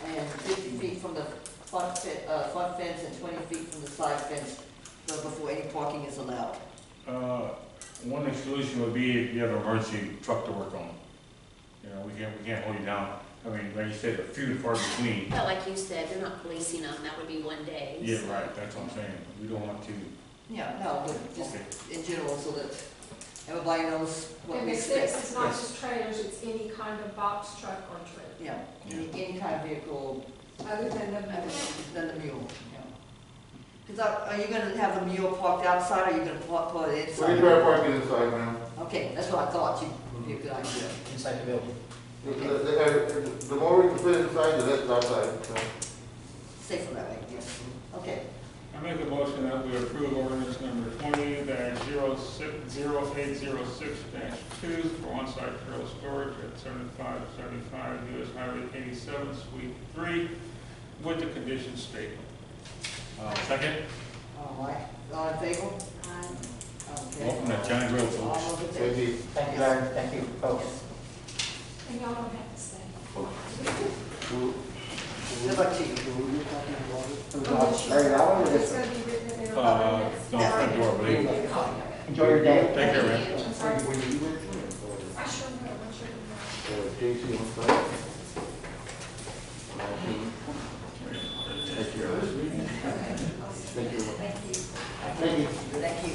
And 50 feet from the front fence and 20 feet from the side fence before any parking is allowed. One exclusion would be if you have an emergency truck to work on. You know, we can't hold you down. I mean, like you said, a few and far between. But like you said, they're not policing them, that would be one day. Yeah, right, that's what I'm saying. We don't want to. Yeah, no, but just Okay. in general, so that everybody knows what And we the 6 expect. is not just trailers, it's any kind of box truck or trailer, Yeah, any kind of vehicle other than the. than the mule, yeah. Because are you gonna have the mule parked outside, or are you gonna put it So we inside? try to park it inside now. Okay, that's what I thought, would be a good idea. Inside the building. The more we can fit inside, the less outside, so. Safer that way, yes. Okay, I make a motion that we approve ordinance number 20-0806-2 for on-site trailer storage at 7575 US Highway 87, Suite 3, with the conditions stated. Second, All right, all in favor? Okay. welcome to China Grove, All folks. those in favor? Thank you, Larry, thank you, folks. And y'all don't have to stay. Good luck to you. Larry, I wanted It's to gonna be written in their No, minutes. front door, I believe. enjoy your day. Take care, man. I'm sorry. I sure will, I sure will. JC on site. Take care. Thank you. Thank you.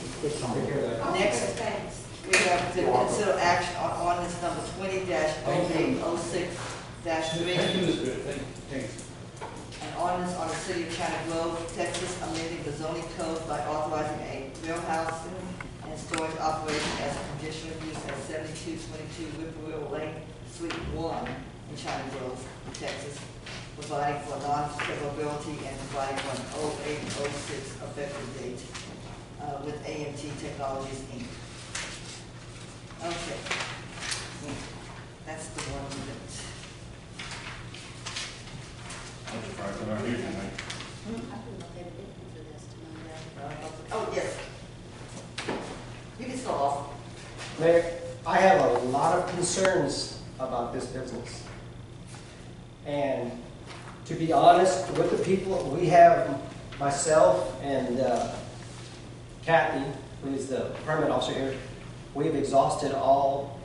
Next, Thanks. we have to consider action on ordinance number 20-0806-3. An ordinance on the city of China Grove, Texas, amending the zoning code by authorizing a warehouse and storage operation as a conditional use at 7222 Whippoorwill Lane, Suite 1 in China Grove, Texas, providing for non-severability and providing for an 0806 effective date with AMT Technologies, Inc. Okay. That's the one that. I'm surprised they're not here tonight. I don't know if they were looking for this tonight. Oh, yes. You can start off. Mayor, I have a lot of concerns about this business. And to be honest with the people, we have myself and Kathy, who is the permit officer here, we've exhausted all,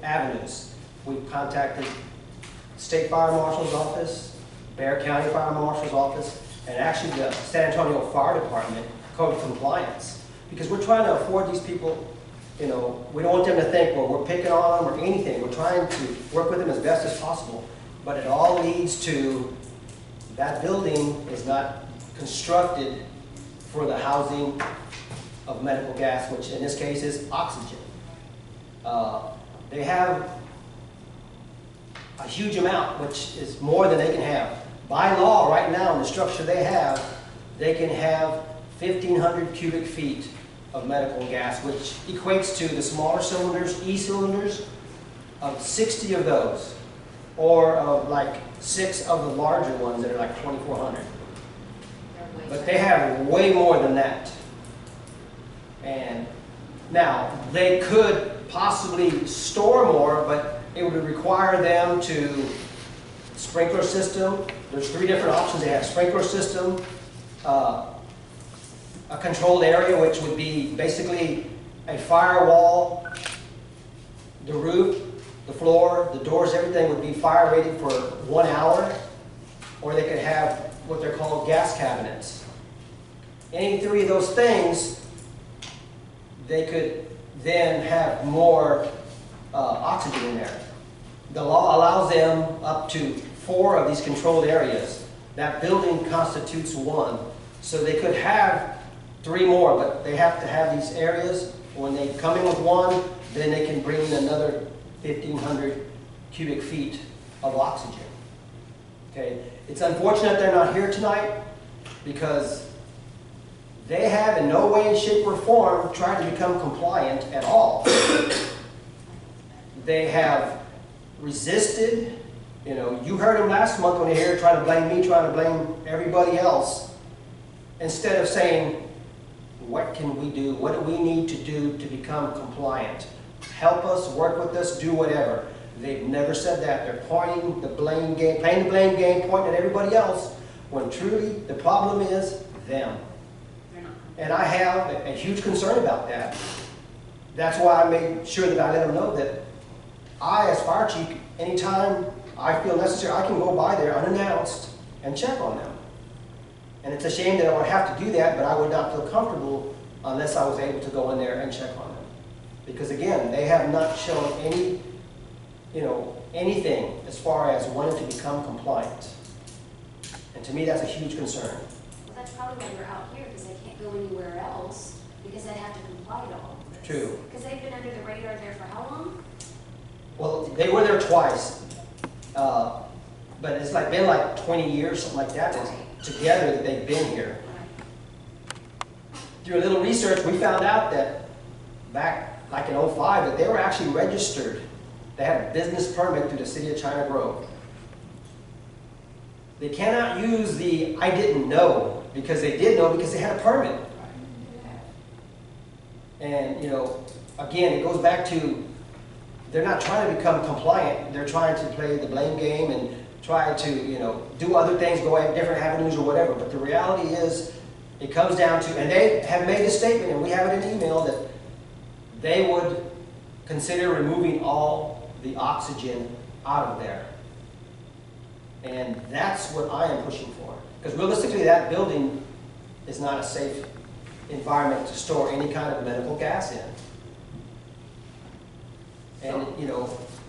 avenues. We've contacted State Fire Marshal's office, Bear County Fire Marshal's office, and actually the San Antonio Fire Department code of compliance. Because we're trying to afford these people, we don't want them to think, well, we're picking on them or anything. We're trying to work with them as best as possible. But it all leads to that building is not constructed for the housing of medical gas, which in this case is oxygen. They have a huge amount, which is more than they can have. By law, right now, in the structure they can have 1,500 cubic feet of medical gas, which equates to the smaller cylinders, E-cylinders, of 60 of those, or of like 6 of the larger ones that are like 2,400. But they have way more than that. And now, they could possibly store more, but it would require them to sprinkler system. There's 3 different options. They have sprinkler system, a controlled area, which would be basically a firewall, the roof, the floor, the doors, everything would be fire rated for 1 hour, or they could have what they're called gas cabinets. Any 3 of those things, they could then have more oxygen in there. The law allows them up to 4 of these controlled areas. That building constitutes 1. So they could have 3 more, but they have to have these areas. When they come in with 1, then they can bring in another 1,500 cubic feet of oxygen. Okay, it's unfortunate they're not here tonight because they have in no way, shape, or form tried to become compliant at all. They have resisted. You heard them last month when they were here trying to blame me, trying to blame everybody else, instead of saying, what can we do? What do we need to do to become compliant? Help us, work with us, do whatever. They've never said that. They're pointing the blame game, playing the blame game, pointing at everybody else, when truly the problem is them. And I have a huge concern about that. That's why I made sure that I let them know that I, as fire chief, anytime I feel necessary, I can go by there unannounced and check on them. And it's a shame that I would have to do that, but I would not feel comfortable unless I was able to go in there and check on them. Because again, they have not shown any, anything as far as wanting to become compliant. And to me, that's a huge concern. Well, that's probably why they're out here, because they can't go anywhere else, because they have to comply to all of this. True. Because they've been under the radar there for how long? Well, they were there twice. But it's been like 20 years, something like that, together that they've been here. Through a little research, we found out that back like in '05, that they were actually registered. They had a business permit through the city of China Grove. They cannot use the "I didn't know," because they did know because they had a permit. And, again, it goes back to, they're not trying to become compliant. They're trying to play the blame game and try to, do other things, go at different avenues or whatever. But the reality is, it comes down to, and they have made a statement, and we have it in email, that they would consider removing all the oxygen out of there. And that's what I am pushing for. Because realistically, that building is not a safe environment to store any kind of medical gas in. And,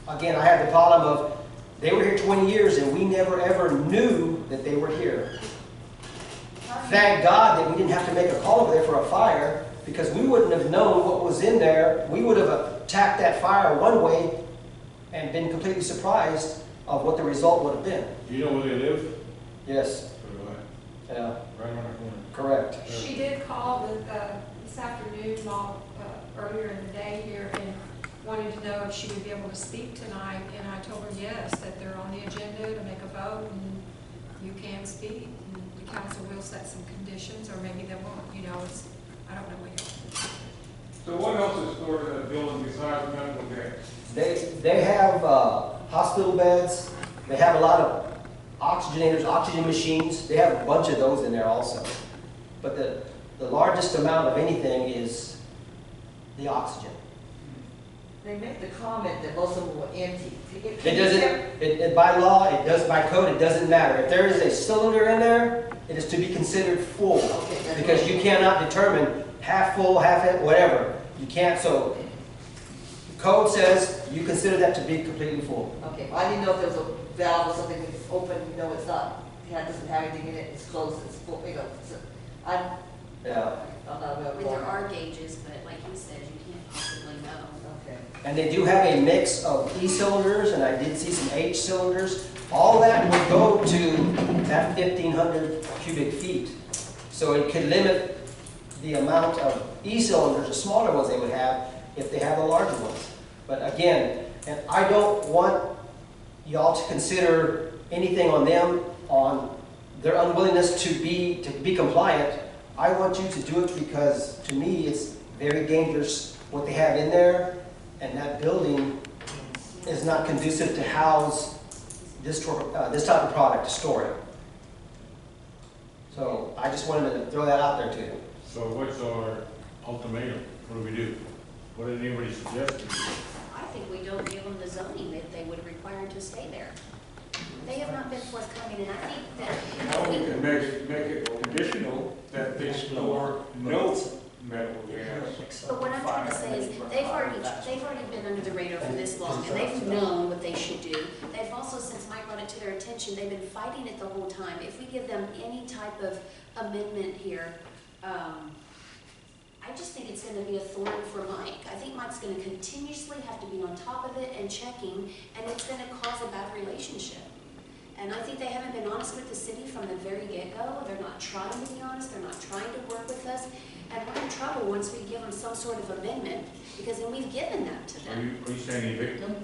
again, I have the problem of, they were here 20 years and we never ever knew that they were here. Thank God that we didn't have to make a call over there for a fire, because we wouldn't have known what was in there. We would have attacked that fire one way and been completely surprised of what the result would have been. Do you know where they live? Yes. Yeah. Right on the corner. Correct. She did call this afternoon, earlier in the day here, and wanted to know if she would be able to speak tonight, and I told her yes, that they're on the agenda to make a vote, and you can speak, and the council will set some conditions, or maybe they won't, I don't know yet. So what else is stored in that building besides medical gas? They have hospital beds. They have a lot of oxygenators, oxygen machines. They have a bunch of those in there also. But the largest amount of anything is the oxygen. They make the comment that most of them were empty. It doesn't, by law, by code, it doesn't matter. If there is a cylinder in there, it is to be considered full. Okay, Because you cannot determine half full, half empty, whatever. You can't, so code says you consider that to be completely full. Okay, I didn't know if there was a valve or something that's open, it's not, it doesn't have anything in it, it's closed, it's full, I'm Yeah. not I real. mean, there are gauges, but like you said, you can't possibly know. Okay. And they do have a mix of E cylinders, and I did see some H cylinders. All that would go to that 1,500 cubic feet. So it could limit the amount of E cylinders, the smaller ones they would have, if they have the larger ones. But again, and I don't want y'all to consider anything on them, on their unwillingness to be compliant. I want you to do it because, to me, it's very dangerous what they have in there, and that building is not conducive to house this type of product, to store it. So I just wanted to throw that out there to you. So what's our ultimatum? What do we do? What did anybody suggest? I think we don't give them the zoning that they would require to stay there. They have not been forthcoming, and I think that. Now we can make it conditional that they store no medical gas. But what I'm trying to say is, they've already been under the radar for this long, and they've known what they should do. They've also, since Mike brought it to their attention, they've been fighting it the whole time. If we give them any type of amendment here, I just think it's gonna be a thorn for Mike. I think Mike's gonna continuously have to be on top of it and checking, and it's gonna cause a bad relationship. And I think they haven't been honest with the city from the very get-go. They're not trying to be honest, they're not trying to work with us. And we're in trouble once we give them some sort of amendment, because then we've given that to them. Are you saying evict them?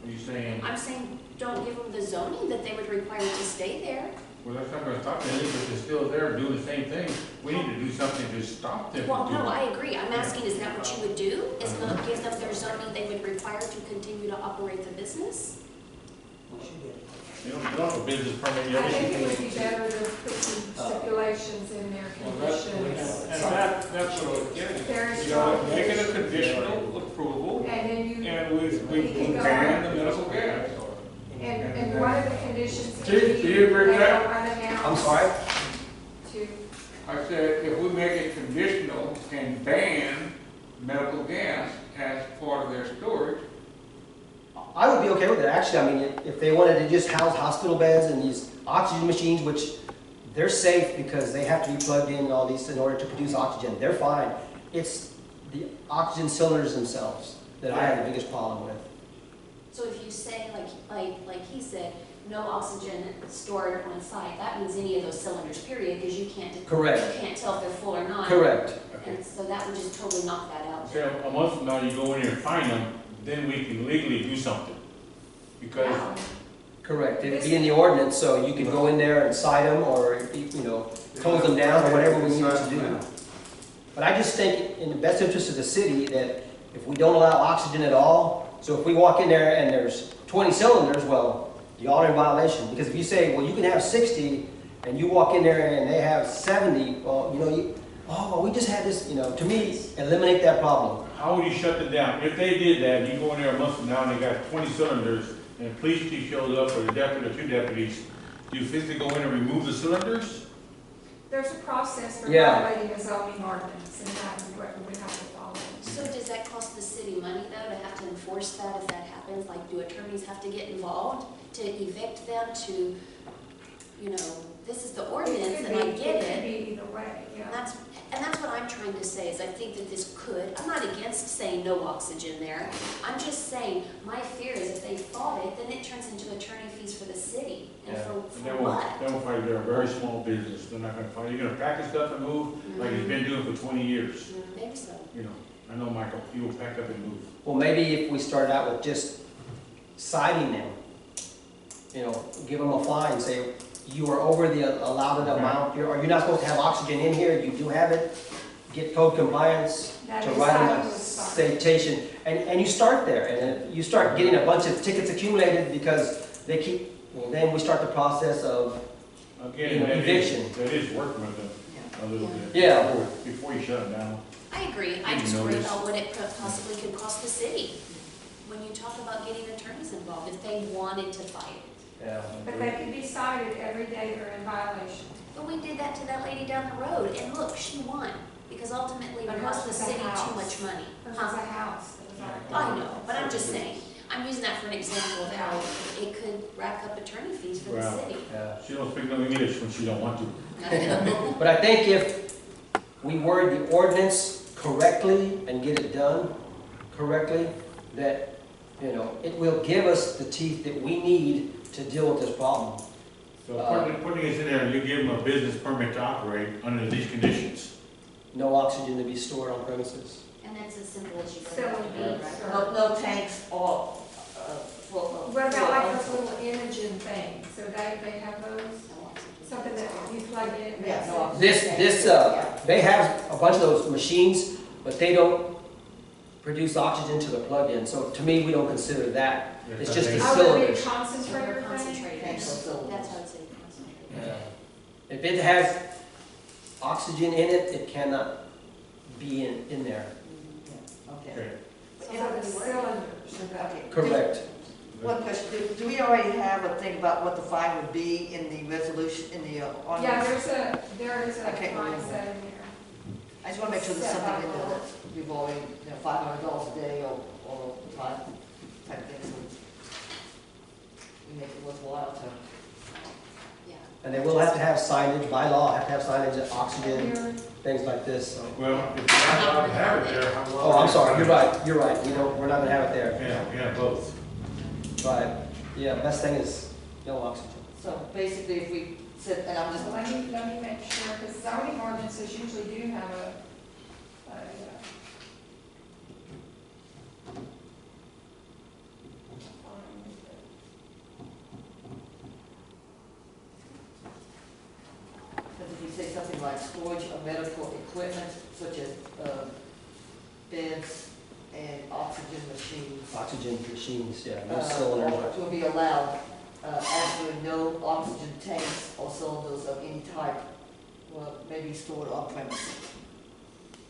Are you saying? I'm saying, don't give them the zoning that they would require to stay there. Well, that's not gonna stop them, if they're still there doing the same thing. We need to do something to stop them Well, from no, doing I it. agree. I'm asking, is that what you would do? Is not give them their zoning they would require to continue to operate the business? You don't have a business permit I yet. think it would be better to put some stipulations in there, Well, conditions. that's what I was getting Very at. strong. Make it a conditional approval, And then you, and we can go ban on. the medical gas. and one of the conditions. Do you agree with that? I'm sorry? To, I said, if we make it conditional and ban medical gas as part of their storage, I would be okay with it, actually. I mean, if they wanted to just house hospital beds and these oxygen machines, which they're safe because they have to be plugged in and all these in order to produce oxygen, they're fine. It's the oxygen cylinders themselves that I have the biggest problem with. So if you say, like he said, no oxygen stored on site, that means any of those cylinders, period, because you can't. Correct. You can't tell if they're full or not. Correct. And so that would just totally knock that out. Say a month from now, you go in there and find them, then we can legally do something. Because Wow. Correct, it'd be in the ordinance, so you can go in there and cite them, or, you know, close them down, or whatever we need to do. But I just think, in the best interest of the city, that if we don't allow oxygen at all, so if we walk in there and there's 20 cylinders, well, y'all are in violation. Because if you say, well, you can have 60, and you walk in there and they have 70, well, you know, well, we just had this, you know, to me, eliminate that problem. How would you shut them down? If they did that, you go in there a month from now and they got 20 cylinders, and the police chief shows up, or the deputy, or 2 deputies, do you physically go in and remove the cylinders? There's a process for Yeah. violating a zoning ordinance, and that we would have to follow. So does that cost the city money though, to have to enforce that if that happens? Like, do attorneys have to get involved to evict them to, you know, this is the ordinance and I get It could it. be either way, yeah. And that's what I'm trying to say, is I think that this could, I'm not against saying no oxygen there. I'm just saying, my fear is if they fought it, then it turns into attorney fees for the city. And Yeah. for And they what? won't fight, they're a very small business, they're not gonna fight, you're gonna pack the stuff and move, like he's been doing for 20 years. Maybe so. You know, I know Michael, he will pack up and move. Well, maybe if we started out with just citing them, you know, give them a fine, say, you are over the allowed amount, or you're not supposed to have oxygen in here, you do have it, get code compliance That to is write how them you a would start. citation, and you start there, and then you start getting a bunch of tickets accumulated because they keep, well, then we start the process of, Again, You know, that eviction. is working with them a little bit. Yeah. Before you shut them down. I agree. I Didn't just worry notice. about what it possibly could cost the city. When you talk about getting attorneys involved, if they wanted to fight it. yeah. But they could be cited every day they're in violation. But we did that to that lady down the road, and look, she won, because ultimately But it hers cost the was a city too house. much money. This Huh? was a house that was already. I know, but I'm just saying, I'm using that for an example of how it could rack up attorney fees for the Wow. city. Yeah. She don't speak no English when she don't want to. But I think if we word the ordinance correctly and get it done correctly, that, you know, it will give us the teeth that we need to deal with this problem. So putting this in there, you give them a business permit to operate under these conditions. No oxygen to be stored on premises. And that's as simple as you So said. would be, No tanks or, what about like those little Imogen things? So they have those, something that you plug in, it Yeah, makes no it. oxygen. This, they have a bunch of those machines, but they don't produce oxygen to the plug-in. So to me, we don't consider that. It's just the Oh, would it be a cylinders. concentrator thing? Concentrated. Tanks or cylinders. That's how I'd say concentrated. Yeah. If it has oxygen in it, it cannot be in there. Okay. Okay. So the cylinders are that. Okay. Correct. One question, do we already have a thing about what the fine would be in the resolution, in the, on? Yeah, there is a Okay. line set in there. I just want to make sure there's something in there that we've already, you know, $500 a day or five type things. We make it worthwhile to. Yeah. And they will have to have signage, by law, have to have signage, oxygen, Here, things like this, so. Well, if you're not allowed to have it there, how well? Oh, I'm sorry, you're right, we're not gonna have it there. Yeah, both. But, yeah, best thing is no oxygen. So basically, if we said, and I'm just, so let me make sure, because zoning ordinances usually do have a because if you say something like storage of medical equipment such as beds and oxygen machines, Oxygen machines, yeah, no cylinders. will be allowed, absolutely no oxygen tanks or cylinders of any type will maybe stored on premise.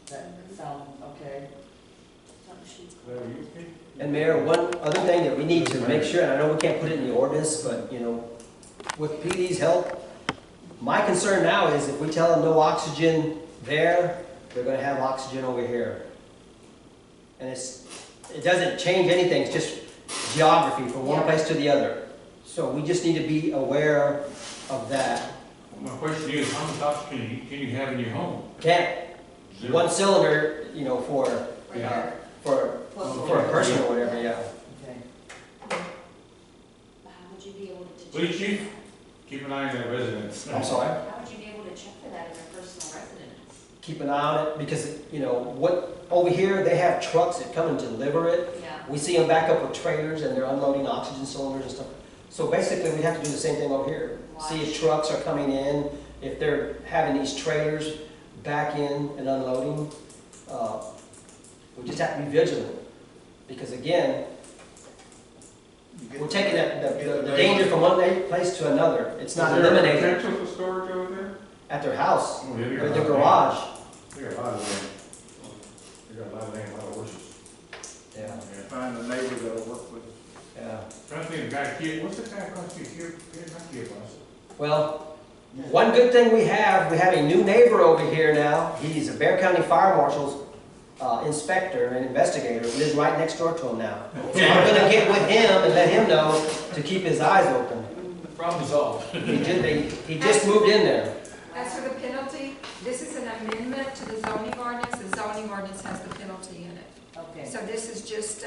That sound okay? And Mayor, one other thing that we need to make sure, and I know we can't put it in the ordinance, but, you know, with PD's help, my concern now is if we tell them no oxygen there, they're gonna have oxygen over here. And it doesn't change anything, it's just geography from one place to the other. So we just need to be aware of that. My question is, how much oxygen can you have in your home? Can't, Zero. one cylinder, you know, for a person or whatever, yeah. Okay. How would you be able to check? Police chief, keep an eye on that residence. I'm sorry? How would you be able to check for that in their personal residence? Keep an eye on it, because, you know, over here, they have trucks that come and deliver it. Yeah. We see them back up with trailers and they're unloading oxygen cylinders and stuff. So basically, we have to do the same thing over here. See if trucks are coming in, if they're having these trailers back in and unloading. We just have to be vigilant. Because again, we're taking the danger from one place to another. It's not Is there eliminated potential for storage over there? at their house, Oh, yeah, they or got their a lot of garage. land. They got a lot of land. They got a lot of land, a lot of horses. Yeah, Find a neighbor that'll work with us. yeah. Trying to think of the guy here, what's the guy across the street here, not here, boss? Well, one good thing we have a new neighbor over here now. He's a Bear County Fire Marshal's inspector and investigator, lives right next door to him now. So I'm gonna get with him and let him know to keep his eyes open. Problem solved. He just moved in there. As for the penalty, this is an amendment to the zoning ordinance. The zoning ordinance has the penalty in it. Okay. So this is just,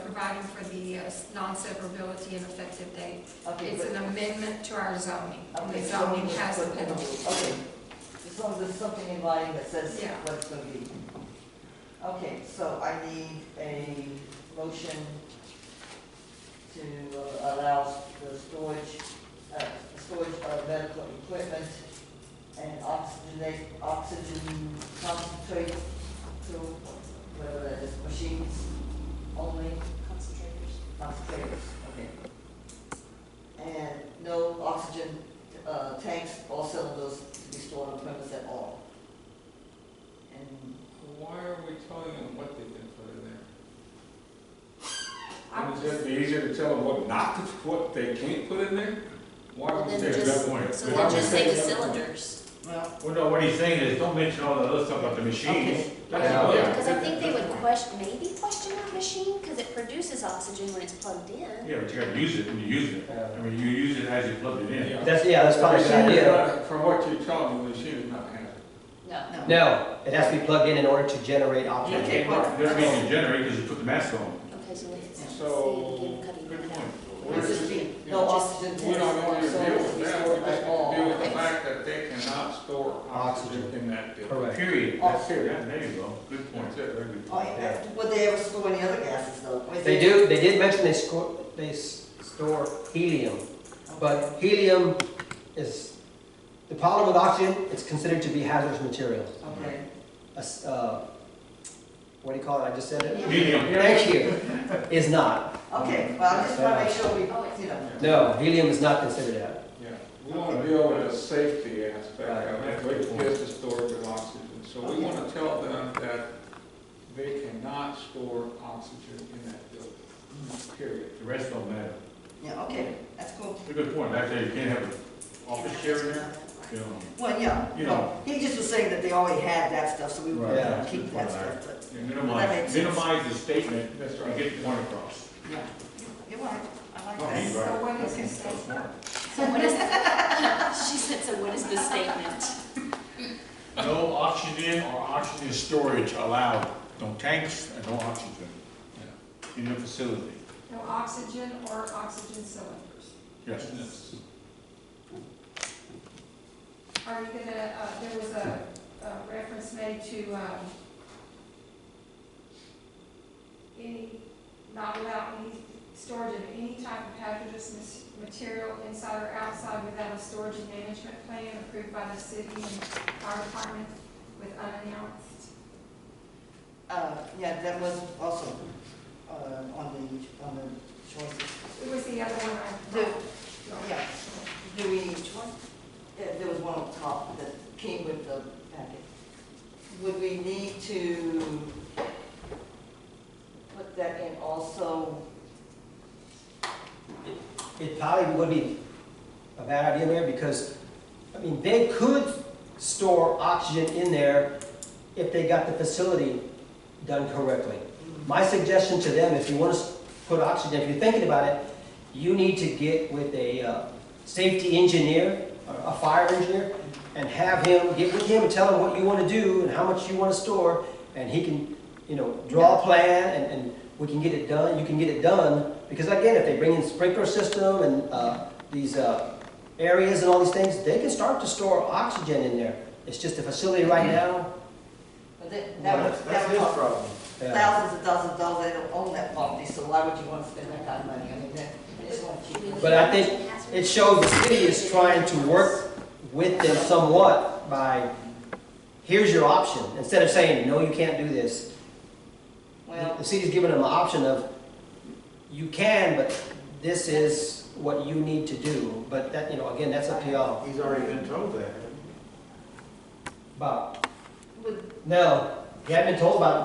providing for the non-severability and effective date. Okay, It's an amendment to our zoning. And Okay, the so zoning we just has the put- penalty. Okay, as long as there's something in writing that says Yeah. what it's gonna be. Okay, so I need a motion to allow the storage of medical equipment and oxygen concentrate to, whatever that is, machines only, concentrators, okay. And no oxygen tanks or cylinders to be stored on premise at all. And Why are we telling them what they can put in there? I Wouldn't it be easier to tell them what they can't put in there? Why Well, would then we say just- that point? So then just say the cylinders. Well, no, what he's saying is, don't mention all the other stuff about the machines. Okay. Yeah. Yeah. Because I think they would maybe question that machine, because it produces oxygen when it's plugged in. Yeah, but you gotta use it when you use it. I mean, you use it as you plug it in. Yeah. That's probably a good The machine is idea. not- From what you're telling me, the machine is not hazardous. no. No, it has to be plugged in order to generate oxygen. Okay, That means you generate because you put the mask on. Okay, so it's, So, cutting good it point. out. Would just be no oxygen We tanks don't or want to deal cylinders to with be that, we stored just at need to all. deal with the fact that they cannot store oxygen Oxygen. in that building. Correct. Period. That's it. There you go. Good point. That's it. Very good. Oh, yeah. Would they ever store any other gases though? Is They it- do, they did mention they store helium, but helium is, the problem with oxygen, it's considered to be hazardous material. Okay. What do you call it, I just said it? Medium. Thank you, is not. Okay, well, I just want to make sure we, No, helium is not considered that. Yeah, we want to deal with the safety aspect Right. of it, which is the storage of oxygen. So we want to tell them that they cannot store oxygen in that building, period. The rest don't matter. yeah, okay, that's cool. It's a good point. Actually, you can't have an office chair in there. You know. Well, yeah, You no, know. he just was saying that they already had that stuff, so we were Right. gonna keep that stuff, but, Yeah, That Minimize, makes sense. minimize the statement That's and right. get the point across. yeah. You're right, I like Oh, that. he's So right. what is Okay. the statement? So what is, she said, so what is the statement? No oxygen or oxygen storage allowed. No tanks and no oxygen in the facility. No oxygen or oxygen cylinders. Yes. Are you gonna, there was a reference made to, not allow any storage of any type of hazardous material inside or outside without a storage and management plan approved by the city and fire department with unannounced. Yeah, that was also, on the choices. It was the other one I. Do- Yeah, do we, there was one on top that came with the packet. Would we need to put that in also? It probably would be a bad idea there because, I mean, they could store oxygen in there if they got the facility done correctly. My suggestion to them, if you want to put oxygen, if you're thinking about it, you need to get with a safety engineer, or a fire engineer, and have him, get with him and tell him what you want to do and how much you want to store, and he can, draw a plan and we can get it done, you can get it done. Because again, if they bring in sprinkler system and these areas and all these things, they can start to store oxygen in there. It's just a facility right now. But that That's his would problem. Yeah. thousands of dollars, they don't own that property, so why would you want to spend that kind of money? I mean, just want to keep it. But I think it shows the city is trying to work with them somewhat by, here's your option, instead of saying, no, you can't do this. Well, The city's giving them an option of, you can, but this is what you need to do. But that, you know, again, that's up to y'all. He's already been told that. Bob? would, No, he hadn't been told about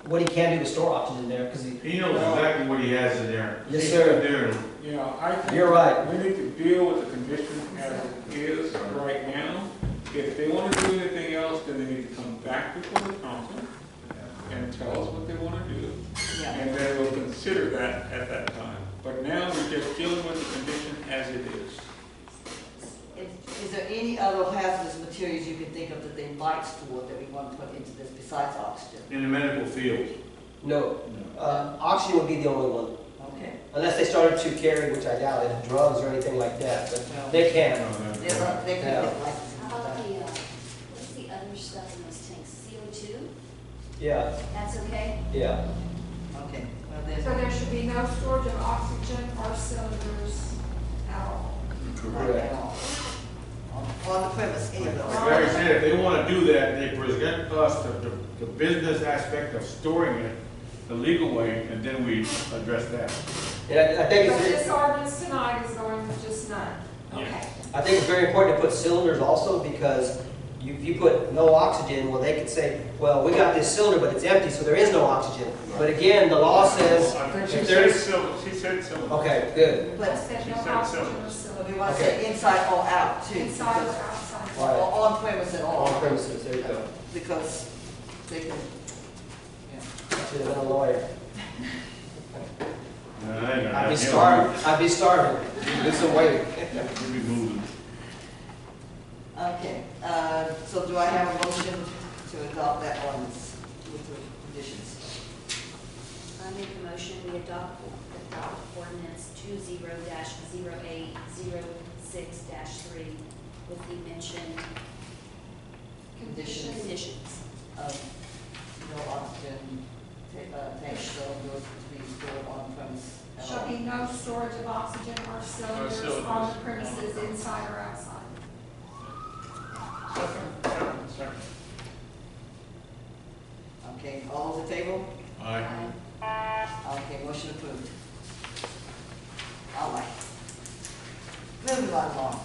what he can do to store oxygen in there, because He knows exactly what he has in there. Yes, He's sir. been there and You know, I think. You're right. We need to deal with the condition as it is right now. If they want to do anything else, then they need to come back before the council and tell us what they want to do. yeah. And then we'll consider that at that time. But now we're just dealing with the condition as it is. Is there any other hazardous materials you can think of that they might store that we want to put into this besides oxygen? in the medical field. no, oxygen would be the only one. Okay. Unless they started to carry, which I doubt it, drugs or anything like that, but they can. They could Yeah. get licensed. How about the, what's the other stuff in those tanks? CO2? Yeah, That's okay? yeah. Okay, well, there's. So there should be no storage of oxygen or cylinders at all. Correct. On the premise, anyway. Like Larry said, if they want to do that, they present us the business aspect of storing it the legal way, and then we address that. And I think But it's, this ordinance tonight is going with just none. Okay. I think it's very important to put cylinders also, because if you put no oxygen, well, they could say, well, we got this cylinder, but it's empty, so there is no oxygen. But again, the law says, I think if she said there's, silver, she said silver. okay, good. But, I said She no said oxygen so. or but cylinder. we want to say inside or out too. Inside or because- outside. Right. Or on premise at all. On premises, there you go. Because they can, Should have been a lawyer. I'd I'd be starving, I'd be starving. Do some waiting. We'll be moving. okay, so do I have a motion to adopt that ordinance with the conditions? I make a motion, we adopt ordinance 20-0806-3 with the mentioned Conditions conditions. of no oxygen, tank cylinders to be stored on premise. at Shall all. be no storage of oxygen or cylinders cylinders. on the premises inside or outside. Second. Okay, all those in favor? Aye. Okay, motion approved. All right. Moving right along.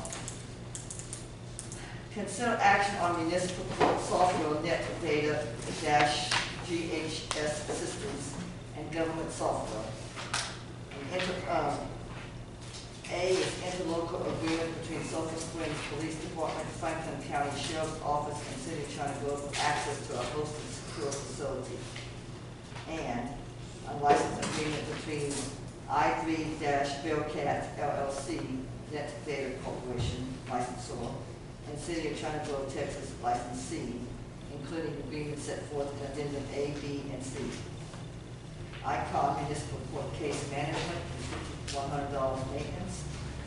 Consider action on municipal court software net data dash GHS systems and government software. A is interlocal agreement between Sulphur Springs Police Department, Franklin County Sheriff's Office, and City of China Grove for access to a hosted secure facility. And a license agreement between I3-Bearcat LLC, Net Data Corporation, licensor, and City of China Grove, Texas, licensee, including agreements set forth in addendum A, B, and C. ICON Municipal Court Case Management is $100 maintenance.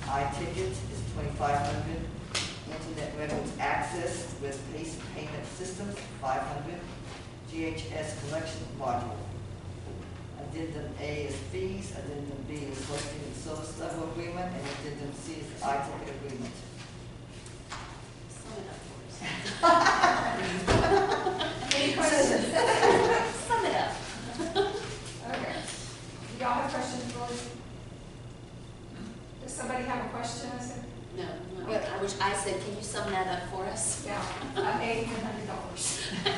iTicket is $2,500. Internet Records Access with PACE Payment Systems, $500. GHS Collection Module. Addendum A is fees, addendum B is hosting and service level agreement, and addendum C is the iTicket agreement. Sum it up for us. Any questions? Sum it up. Okay. Y'all have questions, Roy? Does somebody have a question? I said, No, I wish I said, can you sum that up for us? yeah, $80 and $100.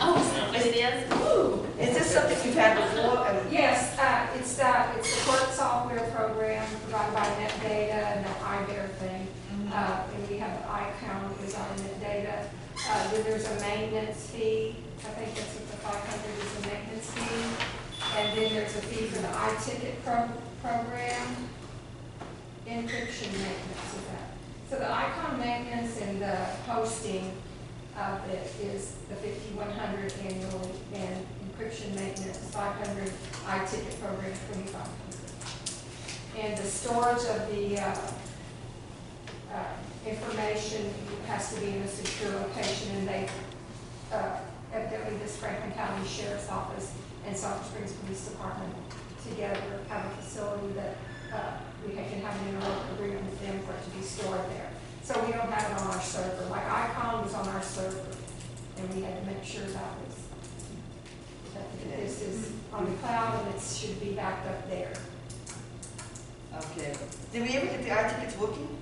Oh, is that what it is? Ooh. Is this something you've had before? Yes, it's the court software program provided by Net Data and the iBear thing. And we have ICON is our Net Data. Then there's a maintenance fee. I think that's what the 500 is, the maintenance fee. And then there's a fee for the iTicket program. Encryption maintenance is that. So the ICON maintenance and the hosting of it is the $5,100 annually, and encryption maintenance $500, iTicket program $2,500. And the storage of the information has to be in a secure location, and they evidently this Franklin County Sheriff's Office and Sulphur Springs Police Department together have a facility that we can have an interlocal agreement with them for it to be stored there. So we don't have it on our server, like Icon was on our server, and we had to make sure that this is on the cloud and it should be backed up there. Okay. Did we ever get the iTickets working?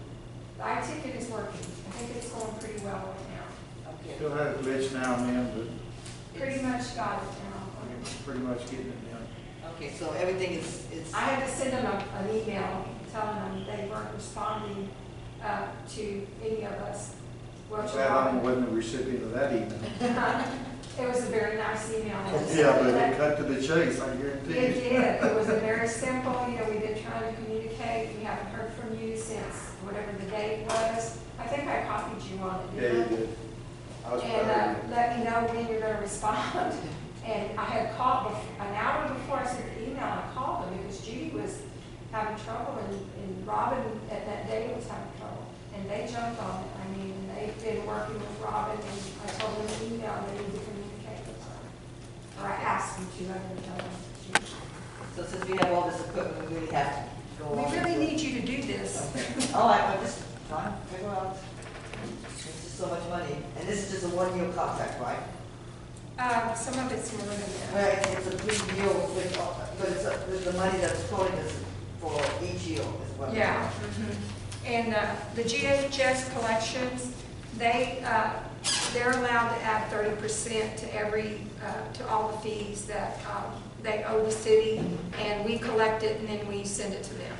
The iTicket is working, I think it's going pretty well right now. Okay. Still has a glitch now and then, Pretty much got it now. but it's pretty much getting it down. Okay, so everything is, I had to send them an email telling them they weren't responding to any of us. Well, Glad I wasn't the recipient of that email. it was a very nice email. Yeah, but it cut to the chase, I guarantee It you. did. It was a very simple, we've been trying to communicate. We haven't heard from you since whatever the date was. I think I copied you on it, Yeah, didn't you did. I was proud of And let me know when you're gonna respond. And I had called an hour before I sent the email, I called them because Judy was having trouble and Robin at that day was having trouble. And they jumped on it. I mean, they've been working with Robin and I told them in email they need to communicate with her. Or I asked them to, I didn't tell them. so since we have all this equipment, we really have to go We along. really need you to do this. Okay. All right, well, just trying to figure out. It's just so much money. And this is just a 1-year contract, right? Some of it's more than that. Well, it's a 3-year, but it's the money that's quoted is for each year is what. Yeah. And the GHS collections, they're allowed to add 30% to all the fees that they owe the city, and we collect it and then we send it to them.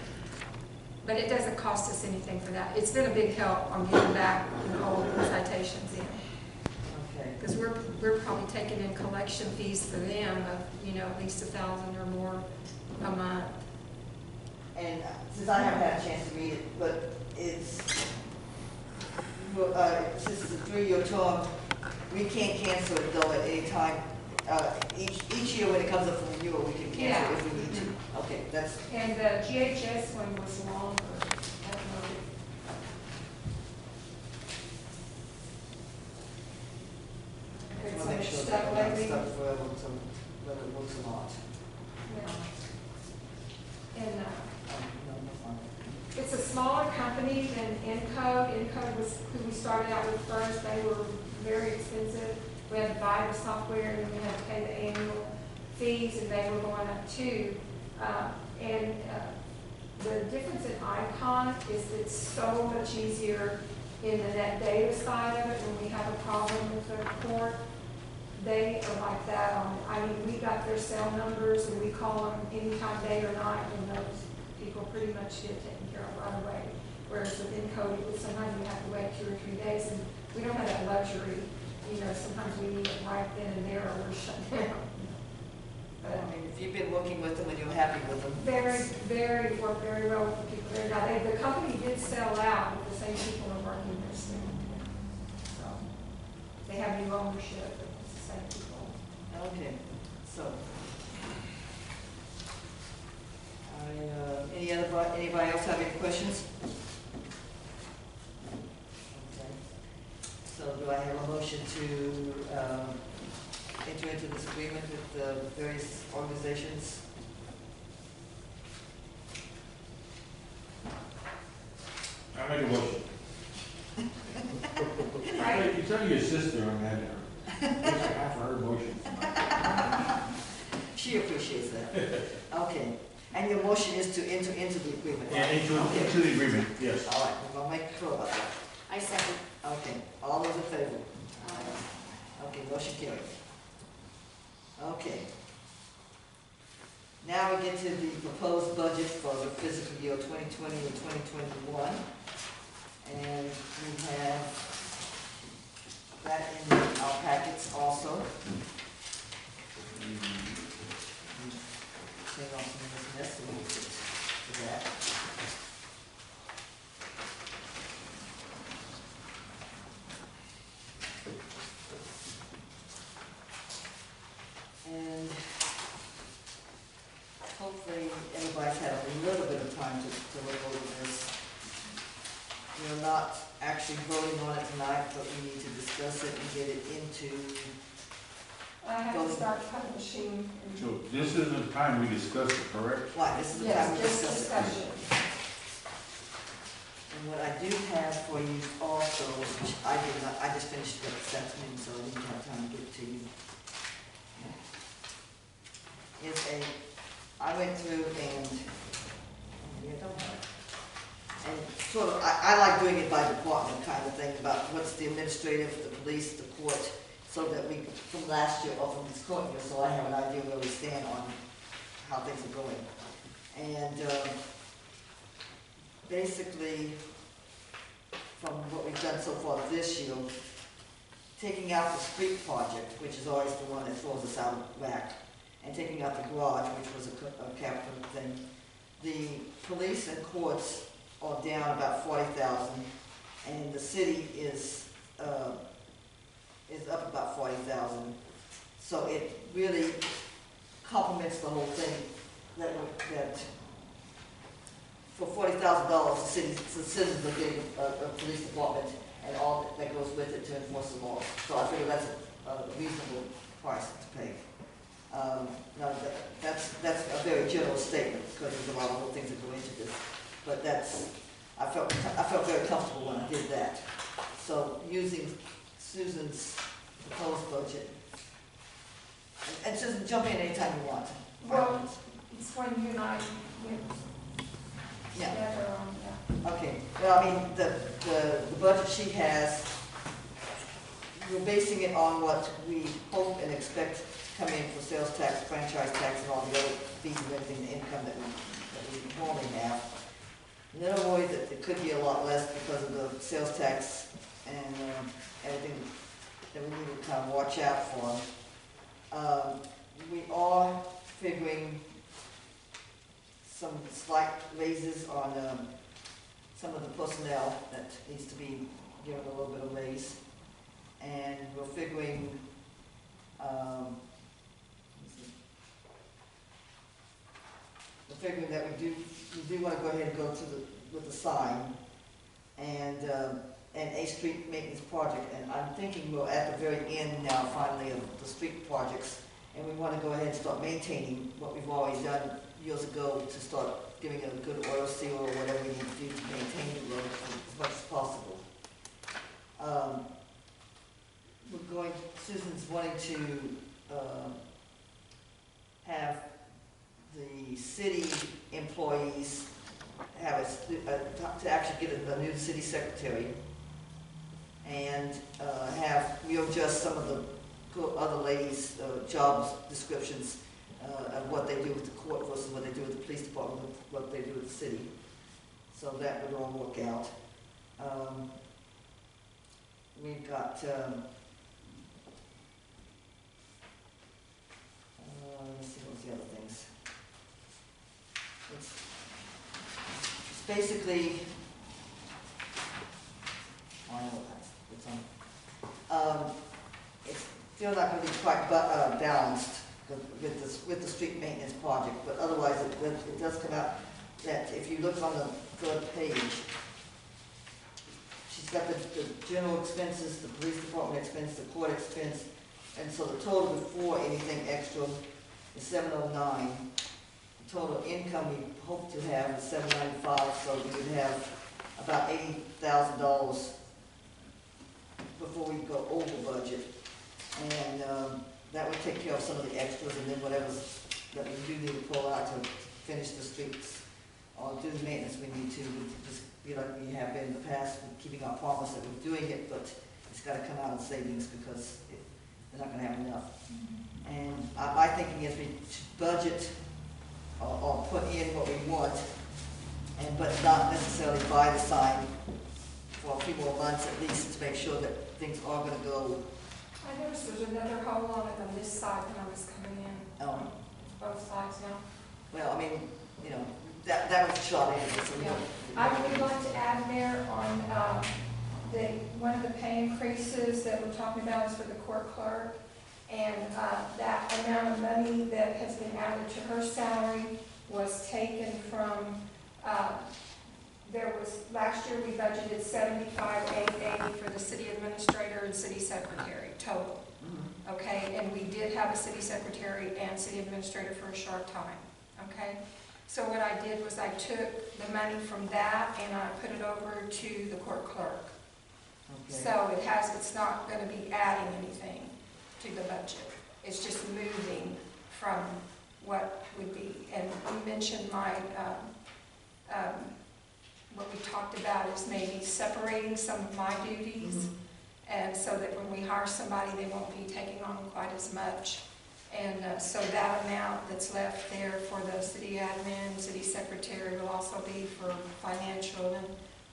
But it doesn't cost us anything for that. It's been a big help on getting back all the citations in. Okay. Because we're probably taking in collection fees for them of, at least $1,000 or more a month. And since I haven't had a chance to read it, but it's, since it's a 3-year term, we can't cancel it though at any time. Each year when it comes up for renewal, we can cancel if we need to. Okay, that's, And the GHS one was longer. I don't know. I It's want to make like sure stuff that we're not lately. stuck forever, so whether it works or not. Yeah. And No, no, fine. it's a smaller company than Encode. Encode was who we started out with first. They were very expensive. We had to buy the software and then we had to pay the annual fees, and they were going up too. The difference in Icon is it's so much easier in the net data side of it. When we have a problem with the court, they are like that on it. I mean, we got their cell numbers and we call them anytime, day or night, and those people pretty much get taken care of right away. Whereas with Encode, sometimes we have to wait 2 or 3 days, and we don't have that luxury. Sometimes we need it right then and there, or we're shut down. But I mean, if you've been working with them and you're happy with them. Work very well with the people there. Now, the company did sell out, but the same people are working there still. So, they have new ownership, but it's the same people. Okay, so. Anybody else have any questions? Okay. So do I have a motion to enter into this agreement with the various organizations? I make a motion. Right? You tell your sister on that, it's half of her motion. She appreciates that. Okay, and your motion is to enter into the agreement, right? And into Okay. the agreement, yes. All right, we're gonna make sure about that. I second. Okay, all those in favor? Okay, motion carries. Okay. Now we get to the proposed budget for the fiscal year 2020 and 2021. And we have that in our packets also. Take off some of this mess and we'll get to that. And hopefully everybody's had a little bit of time to look over this. We're not actually voting on it tonight, but we need to discuss it and get it into, I have to start publishing. So this is the time we discuss it, correct? why, this is the time Yes, to just discuss it. discussion. And what I do have for you also, which I did not, I just finished it this afternoon, so I didn't have time to get it to you, is I went through and, I don't have it. And sort of, I like doing it by department kind of thing, about what's the administrative, the police, the court, so that we, from last year or from this court year, so I have an idea where we stand on how things are going. And basically, from what we've done so far this year, taking out the street project, which is always the one that throws us out of whack, and taking out the garage, which was a capital thing, the police and courts are down about 40,000, and the city is up about 40,000. So it really complements the whole thing that for $40,000, the citizens are getting a police department and all that goes with it to enforce the law. So I figure that's a reasonable price to pay. Now that's a very general statement because there's a lot of little things that go into this, but I felt very comfortable when I did that. So using Susan's proposed budget, and Susan, jump in anytime you want. Well, it's when you and I went Yeah. together on that. Okay, well, I mean, the budget she has, we're basing it on what we hope and expect to come in for sales tax, franchise tax, and all the other fees and everything, the income that we normally have. And then avoid that it could be a lot less because of the sales tax and everything that we need to kind of watch out for. We are figuring some slight raises on some of the personnel that needs to be given a little bit of raise. And we're figuring, that we do want to go ahead and go with the sign and a street maintenance project. And I'm thinking we're at the very end now, finally, of the street projects. And we want to go ahead and start maintaining what we've always done years ago, to start giving it a good oil seal or whatever we need to do to maintain the road as much as possible. Susan's wanting to have the city employees have to actually get a new city secretary and readjust some of the other ladies' job descriptions of what they do with the court versus what they do with the police department, what they do with the city. So that would all work out. We've got, let's see, what's the other things? It's basically, I know it's on. It's still not going to be quite balanced with the street maintenance project, but otherwise it does come out that if you look on the third page, she's got the general expenses, the police department expense, the court expense, and so the total before anything extra is 709. The total income we hope to have is 795, so we would have about $80,000 before we go over budget. And that would take care of some of the extras, and then whatever that we do need to pull out to finish the streets or do the maintenance we need to, just be like we have been in the past, with keeping our promise that we're doing it, but it's got to come out in savings because they're not going to have enough. And my thinking is we should budget or put in what we want, but not necessarily buy the sign for a few more months at least to make sure that things are going to go. I noticed there's another hole on it on this side when I was coming in, both sides now. Well, I mean, you know, that was a shot in. Yeah. I would like to add, Mayor, on one of the pay increases that we're talking about is for the court clerk. And that amount of money that has been added to her salary was taken from, last year we budgeted $75,880 for the city administrator and city secretary total. Okay, and we did have a city secretary and city administrator for a short time. Okay, So what I did was I took the money from that and I put it over to the court clerk. Okay. So it's not gonna be adding anything to the budget. It's just moving from what would be, and you mentioned what we talked about is maybe separating some of my duties, and so that when we hire somebody, they won't be taking on quite as much. And so that amount that's left there for the city admin, city secretary will also be for financial and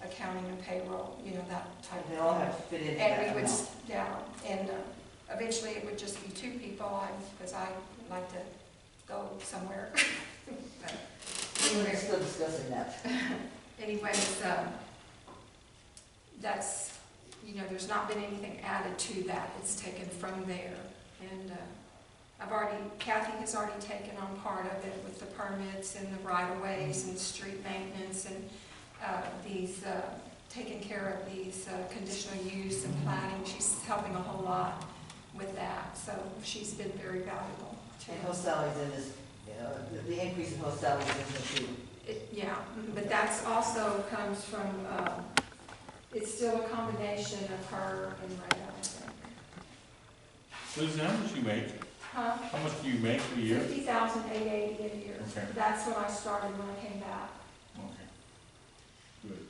accounting and payroll, that type of thing. They all have to fit into that And we would, amount. yeah, and eventually it would just be 2 people, because I like to go somewhere. But We're still discussing that. anyways, that's, there's not been anything added to that. It's taken from there. And Kathy has already taken on part of it with the permits and the right-of-ways and street maintenance and taking care of these conditional use and planning. She's helping a whole lot with that. So she's been very valuable to And her us. salaries in this, the increase in her salaries in the too. Yeah, but that's also comes from, it's still a combination of her and Rheta, I think. Liz, how much you make? Huh? How much do you make for a year? 50,880 a year. Okay. That's when I started, when I came back. Okay. Good.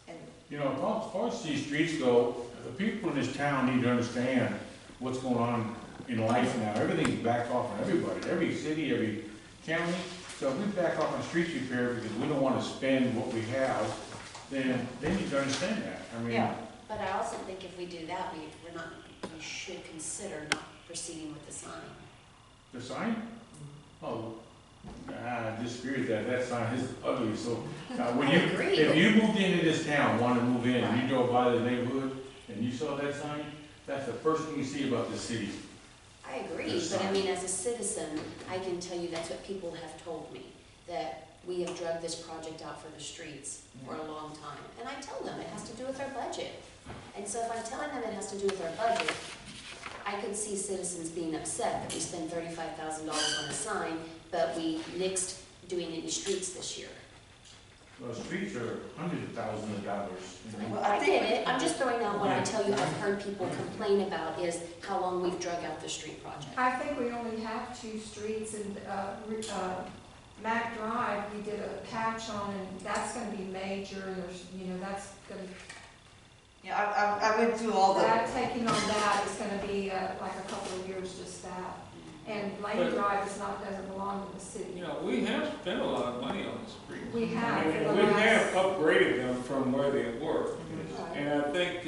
And As far as these streets go, the people in this town need to understand what's going on in life now. Everything's backed off on everybody, every city, every county. So if we back off on street repair because we don't want to spend what we have, then they need to understand that. Yeah. But I also think if we do that, we should consider not proceeding with the sign. The sign? Oh, I disagree with that. That sign is ugly. So when I agree. if you moved into this town, want to move in, and you drove by the neighborhood and you saw that sign, that's the first thing you see about the city. I agree, Yes, but I sir. mean, as a citizen, I can tell you that's what people have told me, that we have drugged this project out for the streets for a long time. And I tell them it has to do with our budget. And so if I'm telling them it has to do with our budget, I could see citizens being upset that we spend $35,000 on a sign, but we nixed doing any streets this year. Well, streets are hundreds of thousands of dollars. Well, I get it, I'm just throwing out what I tell you I've heard people complain about is how long we've drug out the street project. I think we only have 2 streets, and Mac Drive, we did a patch on, and that's gonna be major, and there's, that's gonna, yeah, I went through all the, taking on that is gonna be like a couple of years, just that. And Lane But- Drive doesn't belong to the city. We have spent a lot of money on the streets. We have, for the We have last, upgraded them from where they were. Right. And I think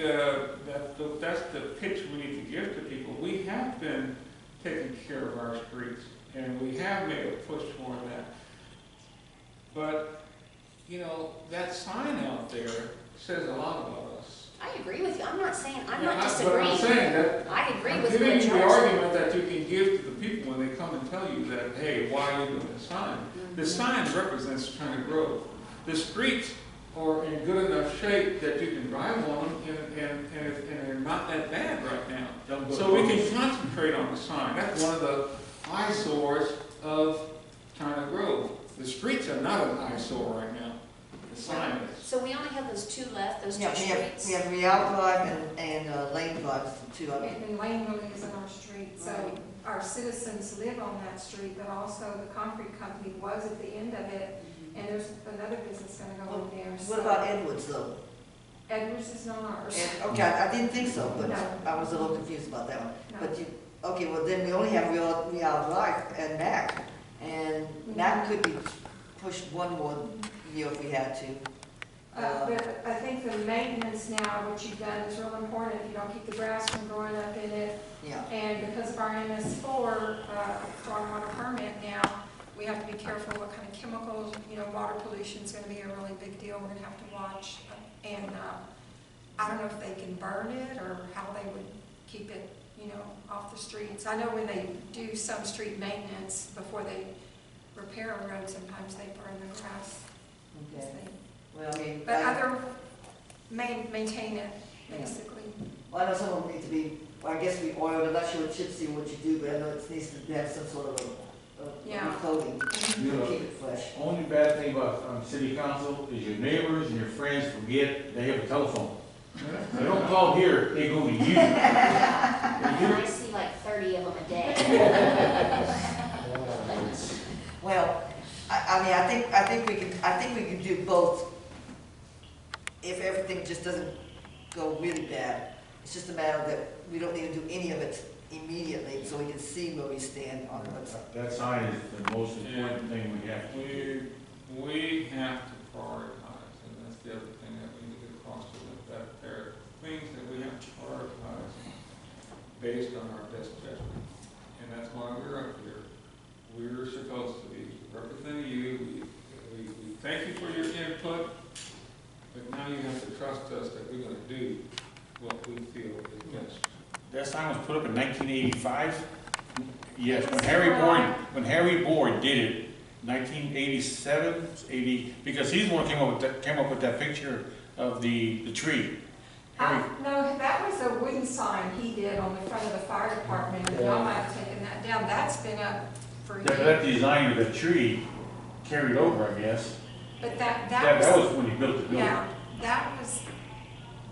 that's the pitch we need to give to people. We have been taking care of our streets, and we have made a push for that. But, that sign out there says a lot about us. I agree with you, I'm not saying, I'm Yeah, not But disagreeing. I'm saying that, I agree I'm with giving what you the George said. argument that you can give to the people when they come and tell you that, hey, why are you doing the sign? The sign represents China Grove. The streets are in good enough shape that you can drive on them, and they're not that bad right now. So we can concentrate on the sign. That's one of the eyesores of China Grove. The streets are not an eyesore right now. The sign is. So we only have those 2 left, those 2 yeah, streets? we have Real Drive and Lane Drive, the 2 of them. and Lane really isn't our street, so Right. our citizens live on that street, but also the concrete company was at the end of it, and there's another business gonna go in there. What so- about Edwards though? Edwards is not ours. Okay, I didn't think so, but No. I was a little confused about that one. No. But okay, well then we only have Real Drive and Mac. And Mac could be pushed one more year if we had to. But I think the maintenance now, what you've done is real important, if you don't keep the grass from growing up in it. Yeah. And because of our MS4, stormwater permit now, we have to be careful what kind of chemicals, water pollution is gonna be a really big deal, we're gonna have to watch. And I don't know if they can burn it or how they would keep it, off the streets. I know when they do some street maintenance, before they repair a road, sometimes they burn the grass. Okay. Well, I mean, But other, maintain it, basically. well, I know some of them need to be, well, I guess we oiled. I'm not sure what chip seal what you do, but I know it needs to have some sort of Yeah. clothing You to know, keep it fresh. only bad thing about city council is your neighbors and your friends forget they have a telephone. They don't call here, they go to you. And I see like 30 of them a day. Well, I mean, I think we can do both. If everything just doesn't go really bad, it's just a matter that we don't need to do any of it immediately, so we can see where we stand on what's. That sign is the most important thing we have to do. We have to prioritize, and that's the other thing that we need to cross to them, that there are things that we have to prioritize based on our best judgment. And that's why we're up here. We're supposed to be representing you. We thank you for your input, but now you have to trust us that we're gonna do what we feel is best. That sign was put up in 1985. Yes, It when was Harry Board did it, 1987, 80, because he's the one who came up with that picture of the tree. Harry, No, that was a wooden sign he did on the front of the fire department, and y'all might have taken that down. That's been up for that years. design of the tree carried over, I guess. But that That was, was when he built the building. yeah, that was,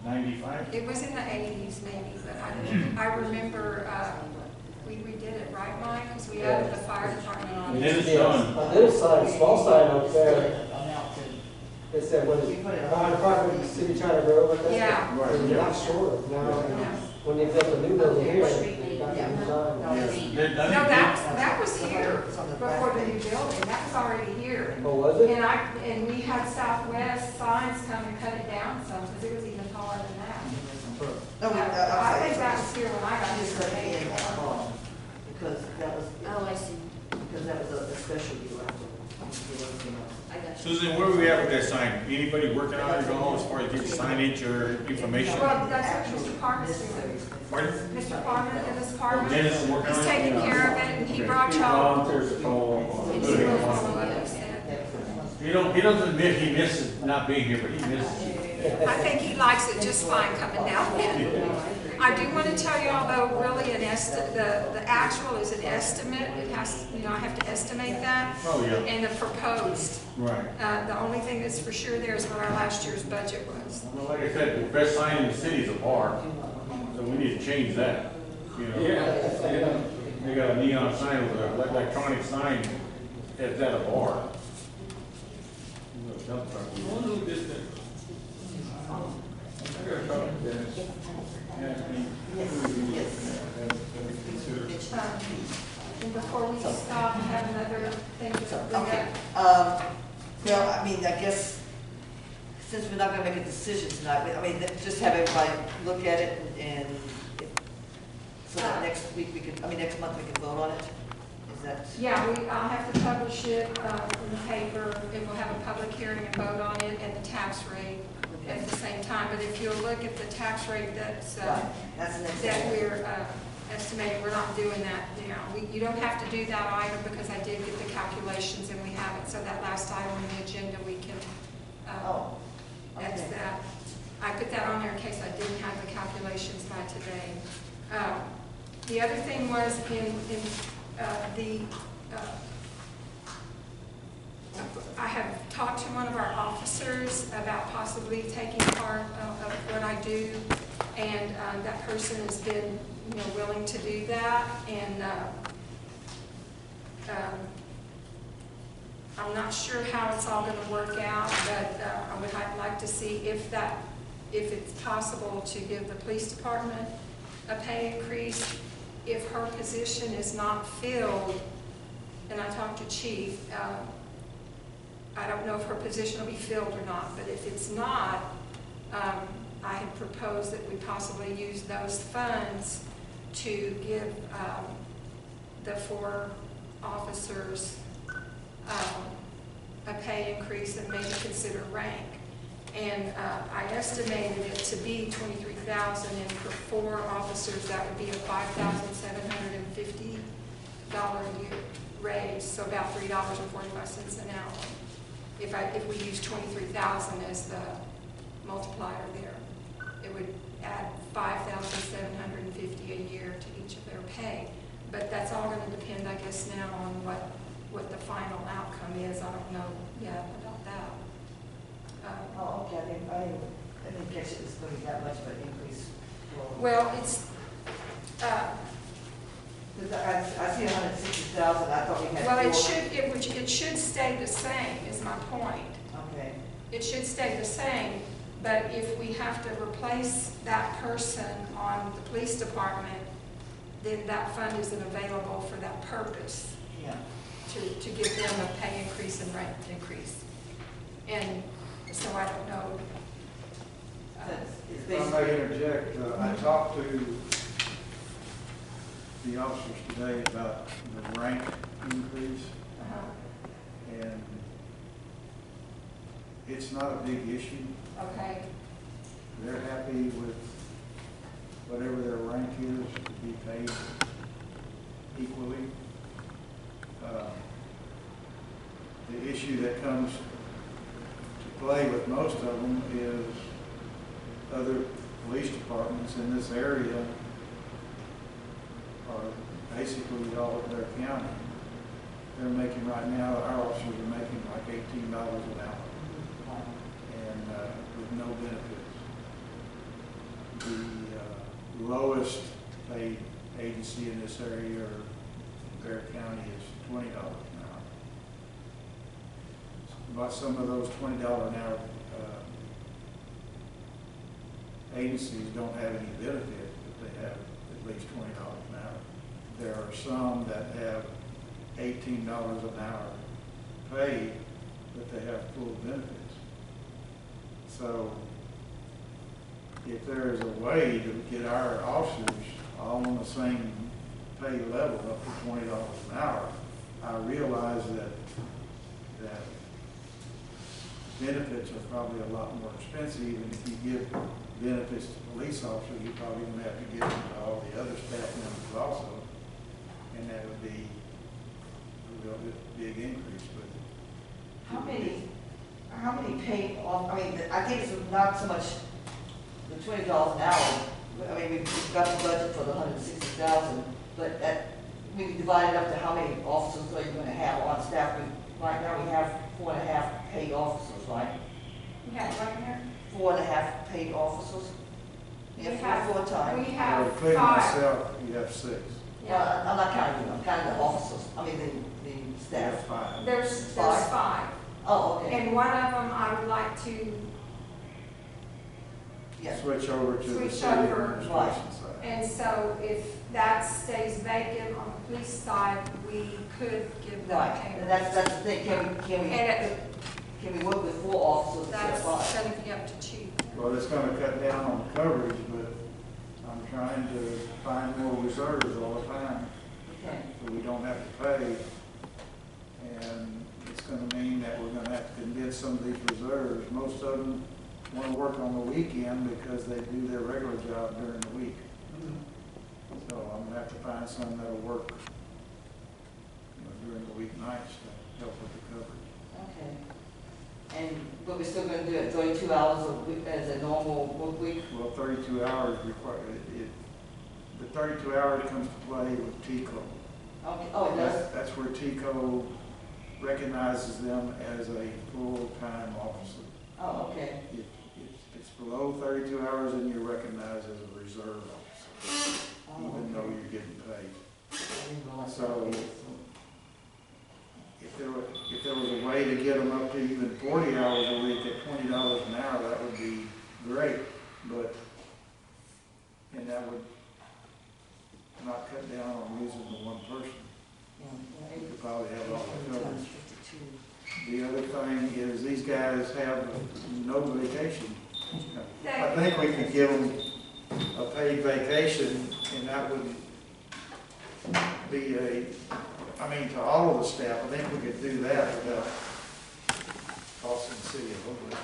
95? it was in the 80s maybe, but I remember, we redid it, right, Mike? Because we added the fire department on And it. then it's done. I did a sign, small sign up there, that said, what is it, fire department, city China Grove, I think. Yeah. They're not sure, now, when they built the new building here, they got the new sign. They're done. No, that was here before the new building. That was already here. Oh, was it? And we had Southwest signs come and cut it down some, because it was even taller than that. No, I think that was here when I got Just here. let me in that call, because that was, Oh, I see. because that was a special deal after everything else. I got you. Susan, where are we at with that sign? Anybody working on it at all as far as getting signage or information? Well, that's what Mr. Parman's doing. Pardon? Mr. Parman, Dennis Parman, Dennis is working on he's it? taking care of it, and he brought y'all. He will follow up, he said. He doesn't admit he misses not being here, but he misses you. I think he likes it just fine coming down then. I do want to tell you, although really the actual is an estimate, it has, I have to estimate that, Oh, yeah, and the proposed. right. The only thing that's for sure there is what our last year's budget was. Well, like I said, the best sign in the city is a bar, so we need to change that, you know? Yeah. They got a neon sign with an electronic sign at a bar. Dump truck. We want to do this thing. I gotta talk to Dennis. Yeah, I mean, consider. And before we stop, I have another thing to bring Okay, up. well, I mean, I guess, since we're not gonna make a decision tonight, I mean, just have everybody look at it and, so that next week we could, next month we can vote on it? Is that? Yeah, I'll have to publish it in the paper, and we'll have a public hearing and vote on it, and the tax rate at the same time. But if you'll look at the tax rate that's, Right, that's the next that thing. we're estimating, we're not doing that now. You don't have to do that item because I did get the calculations and we have it. So that last item on the agenda, we can, Oh, that's okay. that. I put that on there in case I didn't have the calculations by today. The other thing was I have talked to one of our officers about possibly taking part of what I do, and that person has been, willing to do that, and I'm not sure how it's all going to work out, but I would like to see if it's possible to give the police department a pay increase if her position is not filled. And I talked to Chief, I don't know if her position will be filled or not, but if it's not, I had proposed that we possibly use those funds to give the 4 officers a pay increase and maybe consider rank. And I estimated it to be $23,000, and for 4 officers, that would be a $5,750 a year raise, so about $3.45 an hour. If we use 23,000 as the multiplier there, it would add $5,750 a year to each of their pay. But that's all going to depend, I guess, now on what what the final outcome is. I don't know yet about that. Oh, okay, I didn't catch it was going to be that much of an increase. Well, it's, Because I see 160,000, I thought we had well, four. it should stay the same, is my point. Okay, It should stay the same, but if we have to replace that person on the police department, then that fund isn't available for that purpose, yeah. to give them a pay increase and rent increase. And so I don't know. It's If I may interject, I talked to the officers today about the rank increase, and it's not a big issue. Okay, They're happy with whatever their rank is to be paid equally. The issue that comes to play with most of them is other police departments in this area are basically all of their county. They're making right now, our officers are making like $18 an hour, and with no benefits. The lowest paid agency in this area or Bear County is $20 an hour. But some of those $20 an hour agencies don't have any benefit, but they have at least $20 an hour. There are some that have $18 an hour paid, but they have full benefits. So if there is a way to get our officers all on the same pay level up to $20 an hour, I realize that benefits are probably a lot more expensive, and if you give benefits to police officers, you probably going to have to give them to all the other staff members also, and that would be a real big increase. But How many paid off, I mean, I think it's not so much the $20 an hour. I mean, we've got the budget for the 160,000, but that, we divide it up to how many officers are you going to have on staff? Right now, we have 4.5 paid officers, right? we have right here. 4.5 paid officers? We Yeah, have- full-time. We have including 5. myself, you have 6. Well, I'm not counting you, I'm counting the officers, I mean, the You have staff. 5. There's 5. Oh, okay, And one of them I would like to, yeah. Switch over to the Switch city over. administration side. and so if that stays vacant on the police side, we could give them Right, pay. and that's the thing, can we work with 4 officers instead That's of 5? going to be up to chief. Well, it's going to cut down on the coverage, but I'm trying to find more reserves all the time, Okay. so we don't have to pay. And it's going to mean that we're going to have to condense some of these reserves. Most of them want to work on the weekend because they do their regular job during the week. So I'm going to have to find some that'll work, during the weeknights to help with the coverage. Okay. But we're still going to do it 32 hours a week as a normal work week? Well, 32 hours require, the 32 hours comes to play with TCO. Okay, oh, it does? That's where TCO recognizes them as a full-time officer. Oh, okay. If it's below 32 hours, then you're recognized as a reserve officer, Oh, even though okay. you're getting paid. I didn't realize So- that. Okay, If there was a way to get them up to even 40 hours a week at $20 an hour, that would be great, and that would not cut down on losing the one person. Yeah, You could probably have all the coverage. times 52. The other thing is these guys have no vacation. I They- think we could give them a paid vacation, and that would be to all of the staff, I think we could do that without costing the city a little bit.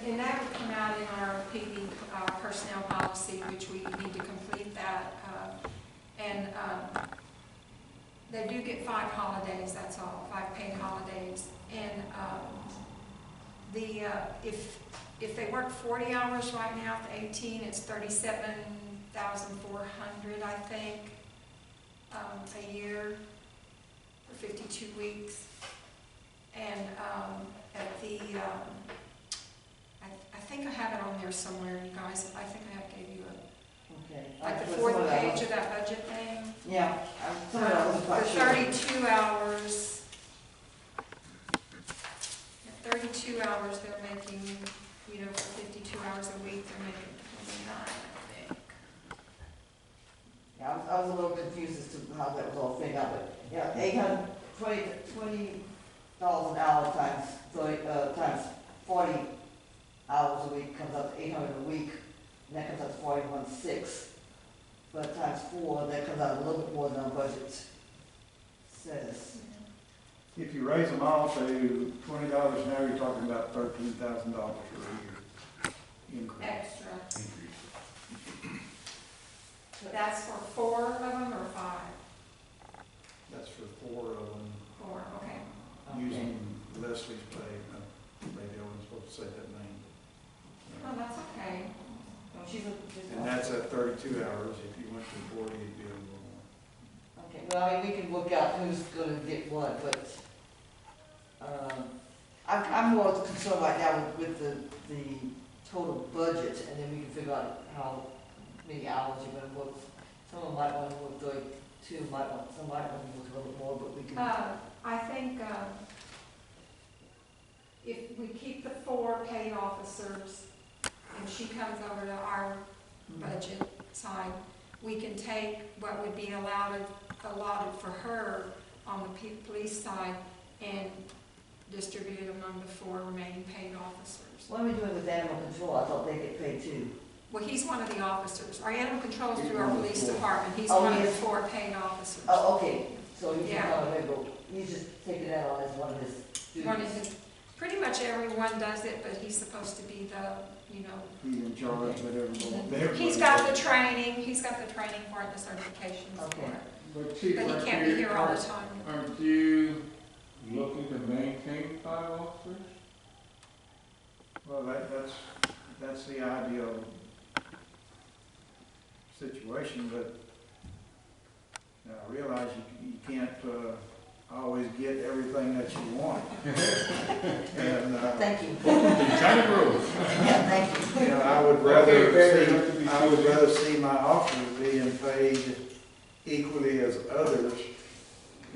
And that would come out in our PD personnel policy, which we need to complete that. They do get 5 holidays, that's all, 5 paid holidays. And if they work 40 hours right now, at 18, it's 37,400, I think, a year for 52 weeks. And at the, I think I have it on there somewhere, you guys. I think I have gave you a, Okay. like the Some fourth of that page was- of that budget thing. Yeah, some of that wasn't The quite sure. 32 hours. At 32 hours, they're making, you know, for 52 hours a week, they're making 29, I think. Yeah, I was a little confused as to how that was all figured out, but, yeah, $20 an hour times 40 hours a week comes up to 800 a week, and that comes up to 41,600. But times 4, that comes out a little bit more than our budget says. If you raise them all to $20 an hour, you're talking about $13,000 for a year increase. Extra. That's for 4 of them or 5? That's for 4 of them, 4, okay. using Leslie's pay. Maybe I wasn't supposed to say that name. Oh, that's okay. No, she's And that's at 32 hours. If you went to 40, it'd be a little more. Okay, well, I mean, we can work out who's gonna get what, but, I'm more concerned right now with the total budget, and then we can figure out how many hours you're gonna work. Some of them might wanna work 32, some might want to work a little bit more, but we can. I think if we keep the 4 paid officers, and she comes over to our budget side, we can take what would be allotted for her on the police side and distribute it among the 4 remaining paid officers. What are we doing with animal control? I thought they get paid too. Well, he's one of the officers. Our animal control is through our He's one of the police 4. department. He's Oh, one he of the is? 4 paid officers. Oh, okay, so he's Yeah. not available, he's just taking that on as one of his duties. One of his, pretty much everyone does it, but he's supposed to be the, you know, He's in charge, but everybody. he's got the training for it, the certifications for Okay. it. But Chief, But he aren't can't be here all the time. Aren't you looking to maintain 5 officers? Well, that's the ideal situation, but I realize you can't always get everything that you want. And, Thank you. China Grove. Yeah, thank you. you know, I would rather see my officers being paid equally as others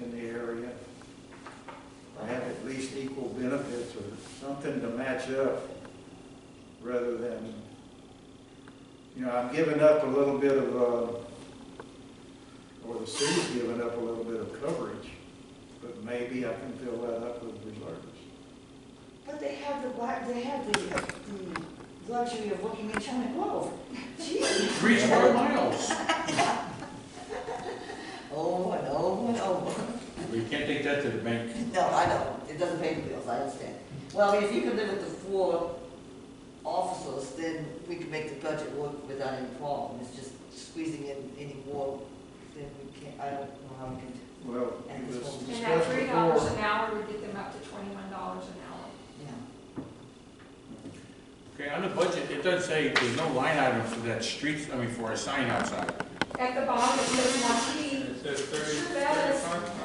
in the area. Have at least equal benefits or something to match up, rather than, you know, I'm giving up a little bit of, or the city's giving up a little bit of coverage, but maybe I can fill that up with reserves. But they have the luxury of working in China Grove. Gee. 3 square miles. Over and over and over. We can't take that to the bank. No, I know, it doesn't pay the bills, I understand. Well, if you can live with the 4 officers, then we can make the budget work without any problem. It's just squeezing in any more, then we can't, I don't know how we can do. Well, And it this was one- And that discussed $3 before. an hour would get them up to $21 an hour. Yeah. Okay, on the budget, it doesn't say, there's no line item for that streets, for a sign outside. At the bottom, it says Marquee. It says 30, Sure does. 35.